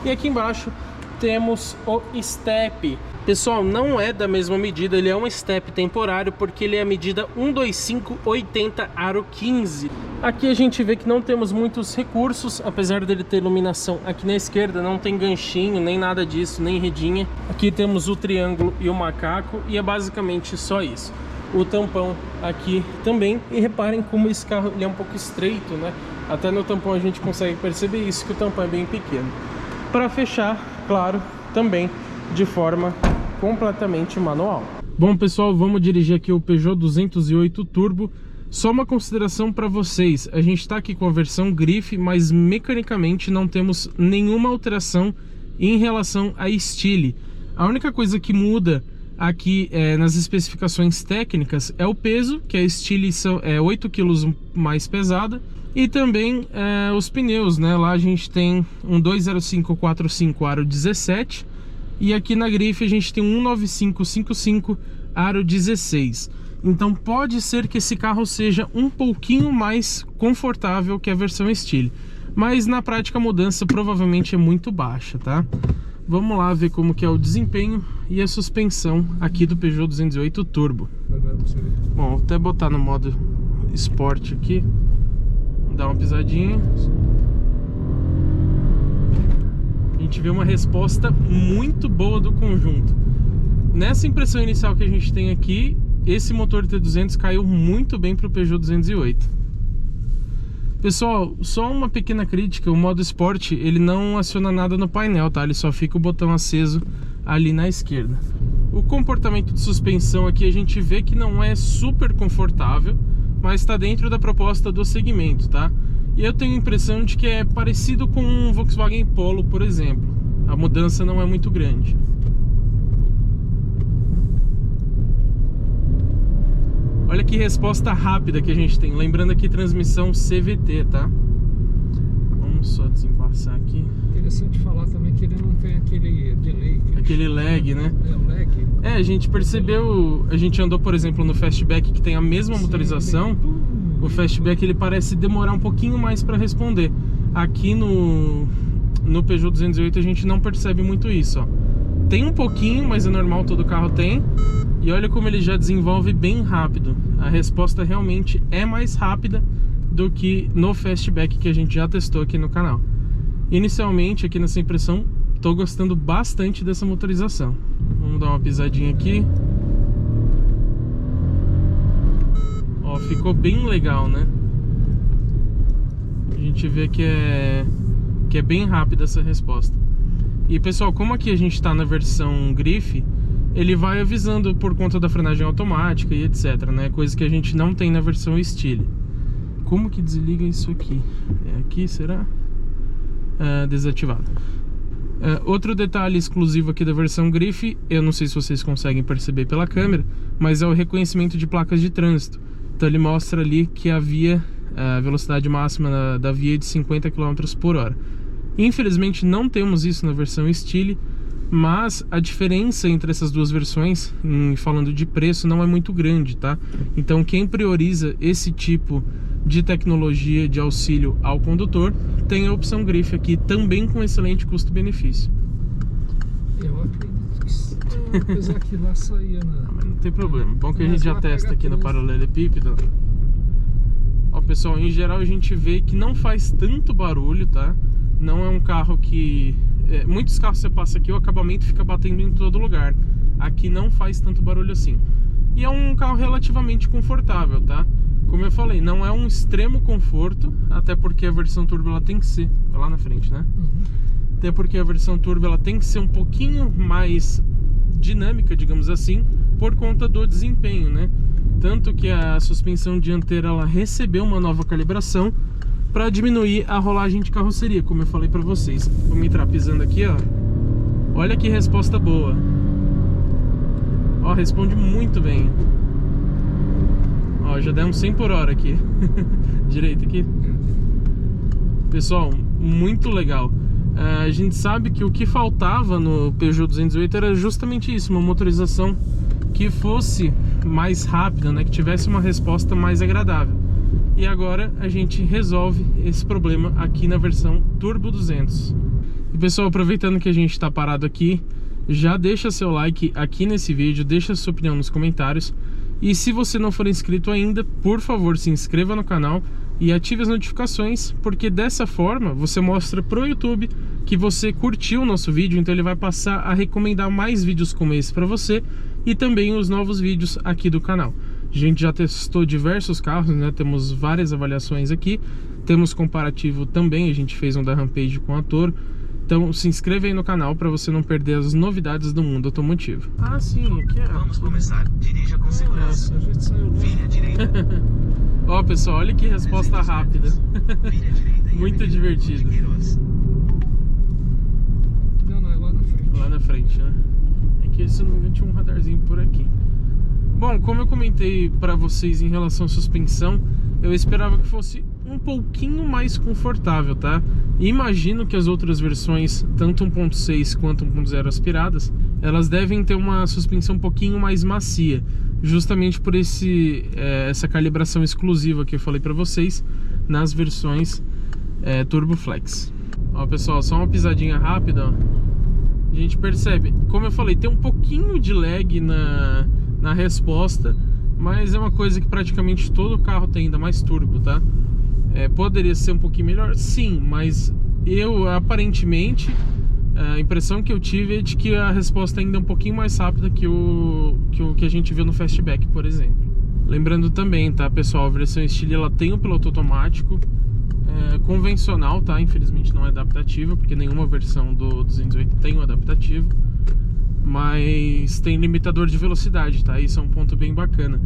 E aqui embaixo temos o step. Pessoal, não é da mesma medida, ele é um step temporário, porque ele é a medida 125/80 aro 15. Aqui a gente vê que não temos muitos recursos, apesar dele ter iluminação aqui na esquerda, não tem ganchinho, nem nada disso, nem redinha. Aqui temos o triângulo e o macaco, e é basicamente só isso. O tampão aqui também, e reparem como esse carro ele é um pouco estreito, né? Até no tampão a gente consegue perceber isso, que o tampão é bem pequeno. Para fechar, claro, também de forma completamente manual. Bom pessoal, vamos dirigir aqui o Peugeot 208 Turbo. Só uma consideração para vocês, a gente está aqui com a versão grife, mas mecanicamente não temos nenhuma alteração em relação a Stile. A única coisa que muda aqui nas especificações técnicas é o peso, que a Stile é 8 kg mais pesada, e também os pneus, né? Lá a gente tem um 205/45 aro 17, e aqui na grife a gente tem um 195/55 aro 16. Então pode ser que esse carro seja um pouquinho mais confortável que a versão Stile, mas na prática a mudança provavelmente é muito baixa, tá? Vamos lá ver como que é o desempenho e a suspensão aqui do Peugeot 208 Turbo. Bom, vou até botar no modo esporte aqui, dar uma pisadinha. A gente vê uma resposta muito boa do conjunto. Nessa impressão inicial que a gente tem aqui, esse motor T200 caiu muito bem para o Peugeot 208. Pessoal, só uma pequena crítica, o modo Sport ele não aciona nada no painel, tá? Ele só fica o botão aceso ali na esquerda. O comportamento de suspensão aqui a gente vê que não é super confortável, mas está dentro da proposta do segmento, tá? E eu tenho a impressão de que é parecido com um Volkswagen Polo, por exemplo. A mudança não é muito grande. Olha que resposta rápida que a gente tem. Lembrando aqui, transmissão CVT, tá? Vamos só desembaçar aqui. Interessante falar também que ele não tem aquele delay. Aquele lag, né? É, o lag. A gente percebeu... A gente andou, por exemplo, no Fastback, que tem a mesma motorização. O Fastback, ele parece demorar um pouquinho mais para responder. Aqui no Peugeot 208 a gente não percebe muito isso, ó. Tem um pouquinho, mas é normal, todo carro tem. E olha como ele já desenvolve bem rápido. A resposta realmente é mais rápida do que no Fastback que a gente já testou aqui no canal. Inicialmente, aqui nessa impressão, estou gostando bastante dessa motorização. Vamos dar uma pisadinha aqui. Ó, ficou bem legal, né? A gente vê que é bem rápida essa resposta. E pessoal, como aqui a gente está na versão Grife, ele vai avisando por conta da frenagem automática e etc, né? Coisa que a gente não tem na versão Stile. Como que desliga isso aqui? É aqui, será? Desativado. Outro detalhe exclusivo aqui da versão Grife, eu não sei se vocês conseguem perceber pela câmera, mas é o reconhecimento de placas de trânsito. Então ele mostra ali que a velocidade máxima da via é de 50 km por hora. Infelizmente não temos isso na versão Stile, mas a diferença entre essas duas versões, falando de preço, não é muito grande, tá? Então quem prioriza esse tipo de tecnologia de auxílio ao condutor tem a opção Grife aqui, também com excelente custo-benefício. Eu acredito que apesar que lá saía mas não tem problema, bom que a gente já testa aqui no paralelepípedo. Ó pessoal, em geral a gente vê que não faz tanto barulho, tá? Não é um carro que... muitos carros você passa aqui, o acabamento fica batendo em todo lugar. Aqui não faz tanto barulho assim. E é um carro relativamente confortável, tá? Como eu falei, não é um extremo conforto, até porque a versão Turbo ela tem que ser... Vai lá na frente, né? Até porque a versão Turbo ela tem que ser um pouquinho mais dinâmica, digamos assim, por conta do desempenho, né? Tanto que a suspensão dianteira ela recebeu uma nova calibração para diminuir a rolagem de carroceria, como eu falei para vocês. Vamos entrar pisando aqui, ó. Olha que resposta boa. Ó, responde muito bem. Ó, já deu 100 por hora aqui. Direito aqui. Pessoal, muito legal. A gente sabe que o que faltava no Peugeot 208 era justamente isso, uma motorização que fosse mais rápida, né? Que tivesse uma resposta mais agradável. E agora a gente resolve esse problema aqui na versão Turbo 200. E pessoal, aproveitando que a gente está parado aqui, já deixa seu like aqui nesse vídeo, deixa sua opinião nos comentários. E se você não for inscrito ainda, por favor, se inscreva no canal e ative as notificações, porque dessa forma você mostra pro YouTube que você curtiu o nosso vídeo, então ele vai passar a recomendar mais vídeos como esse para você e também os novos vídeos aqui do canal. A gente já testou diversos carros, né? Temos várias avaliações aqui, temos comparativo também, a gente fez um da Rampage com a Toro. Então se inscreve aí no canal para você não perder as novidades do mundo automotivo. Ah, sim, aqui é... Vamos começar, dirija com segurança. A gente saiu Vire à direita. Ó pessoal, olha que resposta rápida. Vire à direita e Muito Avenida divertido. Queiroz. Não, é lá na frente. Lá na frente, né? É que se não me engano tinha um radarzinho por aqui. Bom, como eu comentei para vocês em relação à suspensão, eu esperava que fosse um pouquinho mais confortável, tá? E imagino que as outras versões, tanto 1.6 quanto 1.0 aspiradas, elas devem ter uma suspensão um pouquinho mais macia, justamente por essa calibração exclusiva que eu falei para vocês nas versões Turbo Flex. Ó pessoal, só uma pisadinha rápida, ó. A gente percebe, como eu falei, tem um pouquinho de lag na resposta, mas é uma coisa que praticamente todo carro tem, ainda mais turbo, tá? Poderia ser um pouquinho melhor? Sim, mas aparentemente, a impressão que eu tive é de que a resposta ainda é um pouquinho mais rápida que o que a gente viu no Fastback, por exemplo. Lembrando também, tá, pessoal, a versão Stile ela tem o piloto automático convencional, tá? Infelizmente não é adaptativo, porque nenhuma versão do 208 tem o adaptativo. Mas tem limitador de velocidade, tá? Isso é um ponto bem bacana.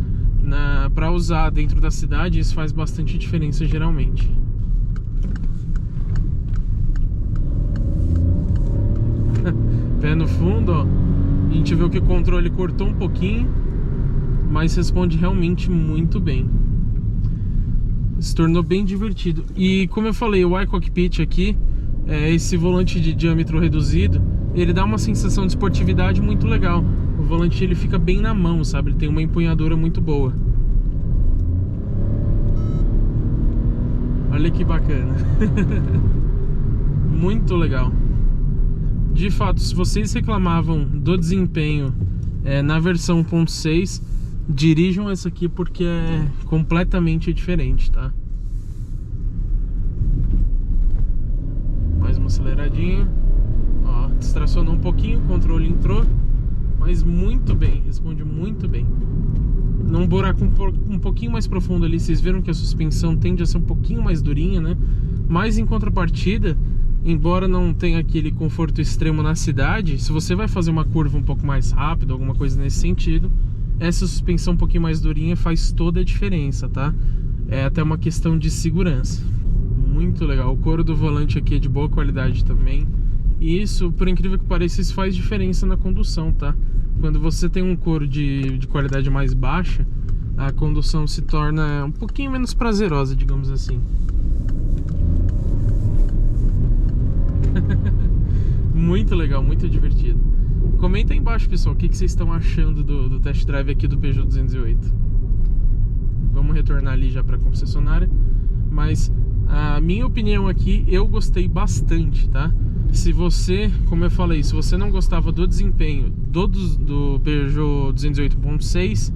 Para usar dentro da cidade, isso faz bastante diferença geralmente. Pé no fundo, ó. A gente viu que o controle cortou um pouquinho, mas responde realmente muito bem. Se tornou bem divertido. E como eu falei, o iCockpit aqui, esse volante de diâmetro reduzido, ele dá uma sensação de esportividade muito legal. O volante ele fica bem na mão, sabe? Ele tem uma empunhadura muito boa. Olha que bacana. Muito legal. De fato, se vocês reclamavam do desempenho na versão 1.6, dirijam essa aqui porque é completamente diferente, tá? Mais uma aceleradinha. Ó, distracionou um pouquinho, o controle entrou, mas muito bem, responde muito bem. Num buraco um pouquinho mais profundo ali, vocês viram que a suspensão tende a ser um pouquinho mais durinha, né? Mas em contrapartida, embora não tenha aquele conforto extremo na cidade, se você vai fazer uma curva um pouco mais rápida, alguma coisa nesse sentido, essa suspensão um pouquinho mais durinha faz toda a diferença, tá? É até uma questão de segurança. Muito legal. O couro do volante aqui é de boa qualidade também. E isso, por incrível que pareça, isso faz diferença na condução, tá? Quando você tem um couro de qualidade mais baixa, a condução se torna um pouquinho menos prazerosa, digamos assim. Muito legal, muito divertido. Comenta aí embaixo, pessoal, o que vocês estão achando do test drive aqui do Peugeot 208. Vamos retornar ali já para a concessionária. Mas a minha opinião aqui, eu gostei bastante, tá? Se você, como eu falei, se você não gostava do desempenho do Peugeot 208.6,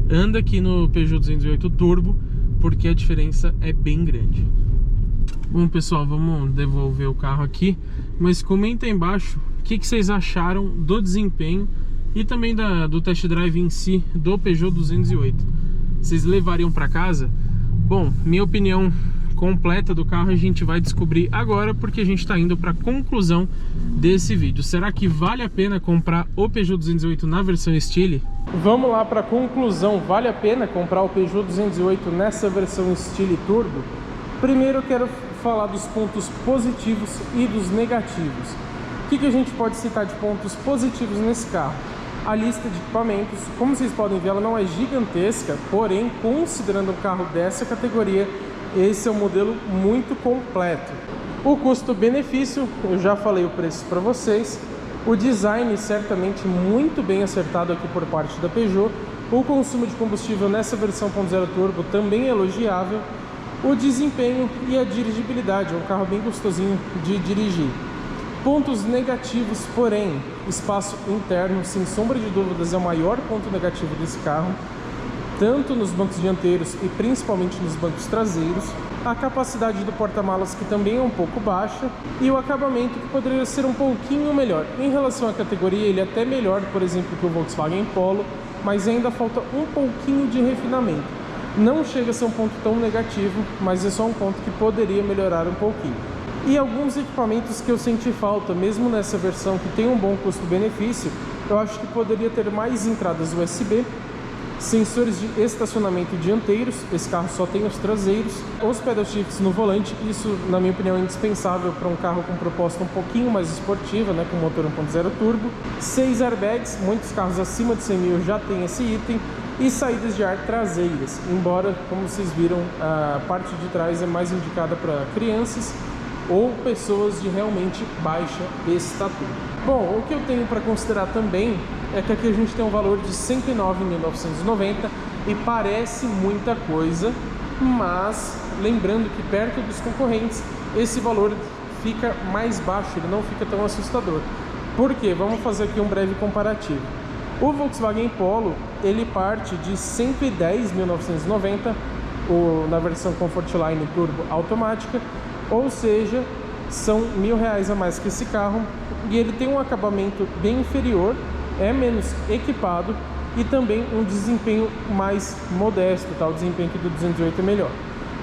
anda aqui no Peugeot 208 Turbo, porque a diferença é bem grande. Bom, pessoal, vamos devolver o carro aqui, mas comenta aí embaixo o que vocês acharam do desempenho e também do test drive em si do Peugeot 208. Vocês levariam para casa? Bom, minha opinião completa do carro a gente vai descobrir agora, porque a gente está indo para a conclusão desse vídeo. Será que vale a pena comprar o Peugeot 208 na versão Style? Vamos lá para a conclusão. Vale a pena comprar o Peugeot 208 nessa versão Style Turbo? Primeiro eu quero falar dos pontos positivos e dos negativos. O que a gente pode citar de pontos positivos nesse carro? A lista de equipamentos, como vocês podem ver, ela não é gigantesca, porém, considerando um carro dessa categoria, esse é um modelo muito completo. O custo-benefício, eu já falei o preço para vocês. O design certamente muito bem acertado aqui por parte da Peugeot. O consumo de combustível nessa versão 1.0 turbo também é elogiável. O desempenho e a dirigibilidade, é um carro bem gostosinho de dirigir. Pontos negativos, porém, espaço interno, sem sombra de dúvidas, é o maior ponto negativo desse carro, tanto nos bancos dianteiros e principalmente nos bancos traseiros. A capacidade do porta-malas, que também é um pouco baixa, e o acabamento, que poderia ser um pouquinho melhor. Em relação à categoria, ele é até melhor, por exemplo, que o Volkswagen Polo, mas ainda falta um pouquinho de refinamento. Não chega a ser um ponto tão negativo, mas é só um ponto que poderia melhorar um pouquinho. E alguns equipamentos que eu senti falta, mesmo nessa versão que tem um bom custo-benefício, eu acho que poderia ter mais entradas USB, sensores de estacionamento dianteiros, esse carro só tem os traseiros, os pedal shifts no volante, isso na minha opinião é indispensável para um carro com proposta um pouquinho mais esportiva, né, com motor 1.0 turbo. 6 airbags, muitos carros acima de 100 mil já tem esse item, e saídas de ar traseiras, embora, como vocês viram, a parte de trás é mais indicada para crianças ou pessoas de realmente baixa estatura. Bom, o que eu tenho para considerar também é que aqui a gente tem um valor de R$ 109.990 e parece muita coisa, mas lembrando que perto dos concorrentes esse valor fica mais baixo, ele não fica tão assustador. Por quê? Vamos fazer aqui um breve comparativo. O Volkswagen Polo, ele parte de R$ 110.990 na versão Comfortline Turbo automática, ou seja, são R$ 1.000 a mais que esse carro, e ele tem um acabamento bem inferior, é menos equipado e também um desempenho mais modesto, tá? O desempenho aqui do 208 é melhor.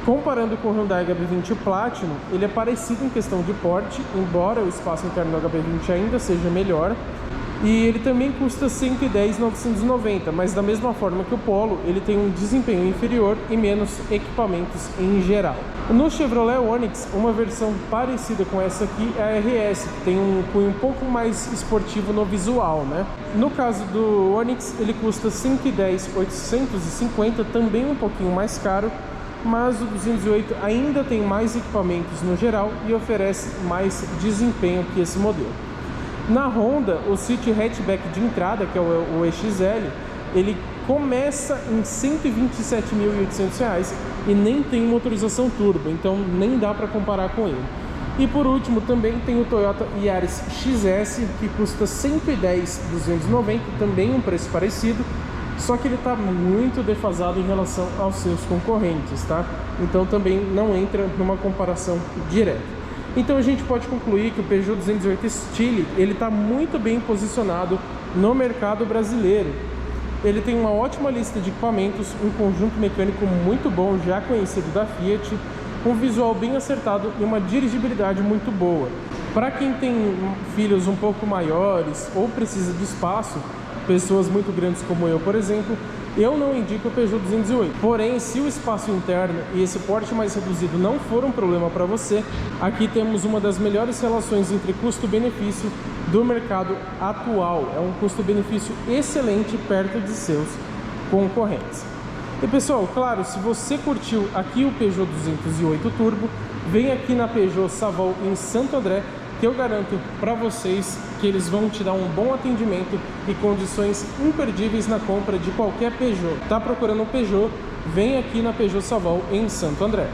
Comparando com o Hyundai HB20 Platinum, ele é parecido em questão de porte, embora o espaço interno do HB20 ainda seja melhor. E ele também custa R$ 110.990, mas da mesma forma que o Polo, ele tem um desempenho inferior e menos equipamentos em geral. No Chevrolet Onix, uma versão parecida com essa aqui é a RS, que tem um cunho um pouco mais esportivo no visual, né? No caso do Onix, ele custa R$ 110.850, também um pouquinho mais caro, mas o 208 ainda tem mais equipamentos no geral e oferece mais desempenho que esse modelo. Na Honda, o City Hatchback de entrada, que é o EXL, ele começa em R$ 127.800 e nem tem motorização turbo, então nem dá para comparar com ele. E por último também tem o Toyota Yaris XS, que custa R$ 110.290, também um preço parecido, só que ele está muito defasado em relação aos seus concorrentes, tá? Então também não entra numa comparação direta. Então a gente pode concluir que o Peugeot 208 Style, ele está muito bem posicionado no mercado brasileiro. Ele tem uma ótima lista de equipamentos, um conjunto mecânico muito bom, já conhecido da Fiat, um visual bem acertado e uma dirigibilidade muito boa. Para quem tem filhos um pouco maiores ou precisa de espaço, pessoas muito grandes como eu, por exemplo, eu não indico o Peugeot 208. Porém, se o espaço interno e esse porte mais reduzido não for um problema para você, aqui temos uma das melhores relações entre custo-benefício do mercado atual. É um custo-benefício excelente perto de seus concorrentes. E pessoal, claro, se você curtiu aqui o Peugeot 208 Turbo, vem aqui na Peugeot Savol em Santo André, que eu garanto para vocês que eles vão te dar um bom atendimento e condições imperdíveis na compra de qualquer Peugeot. Tá procurando um Peugeot? Vem aqui na Peugeot Savol em Santo André.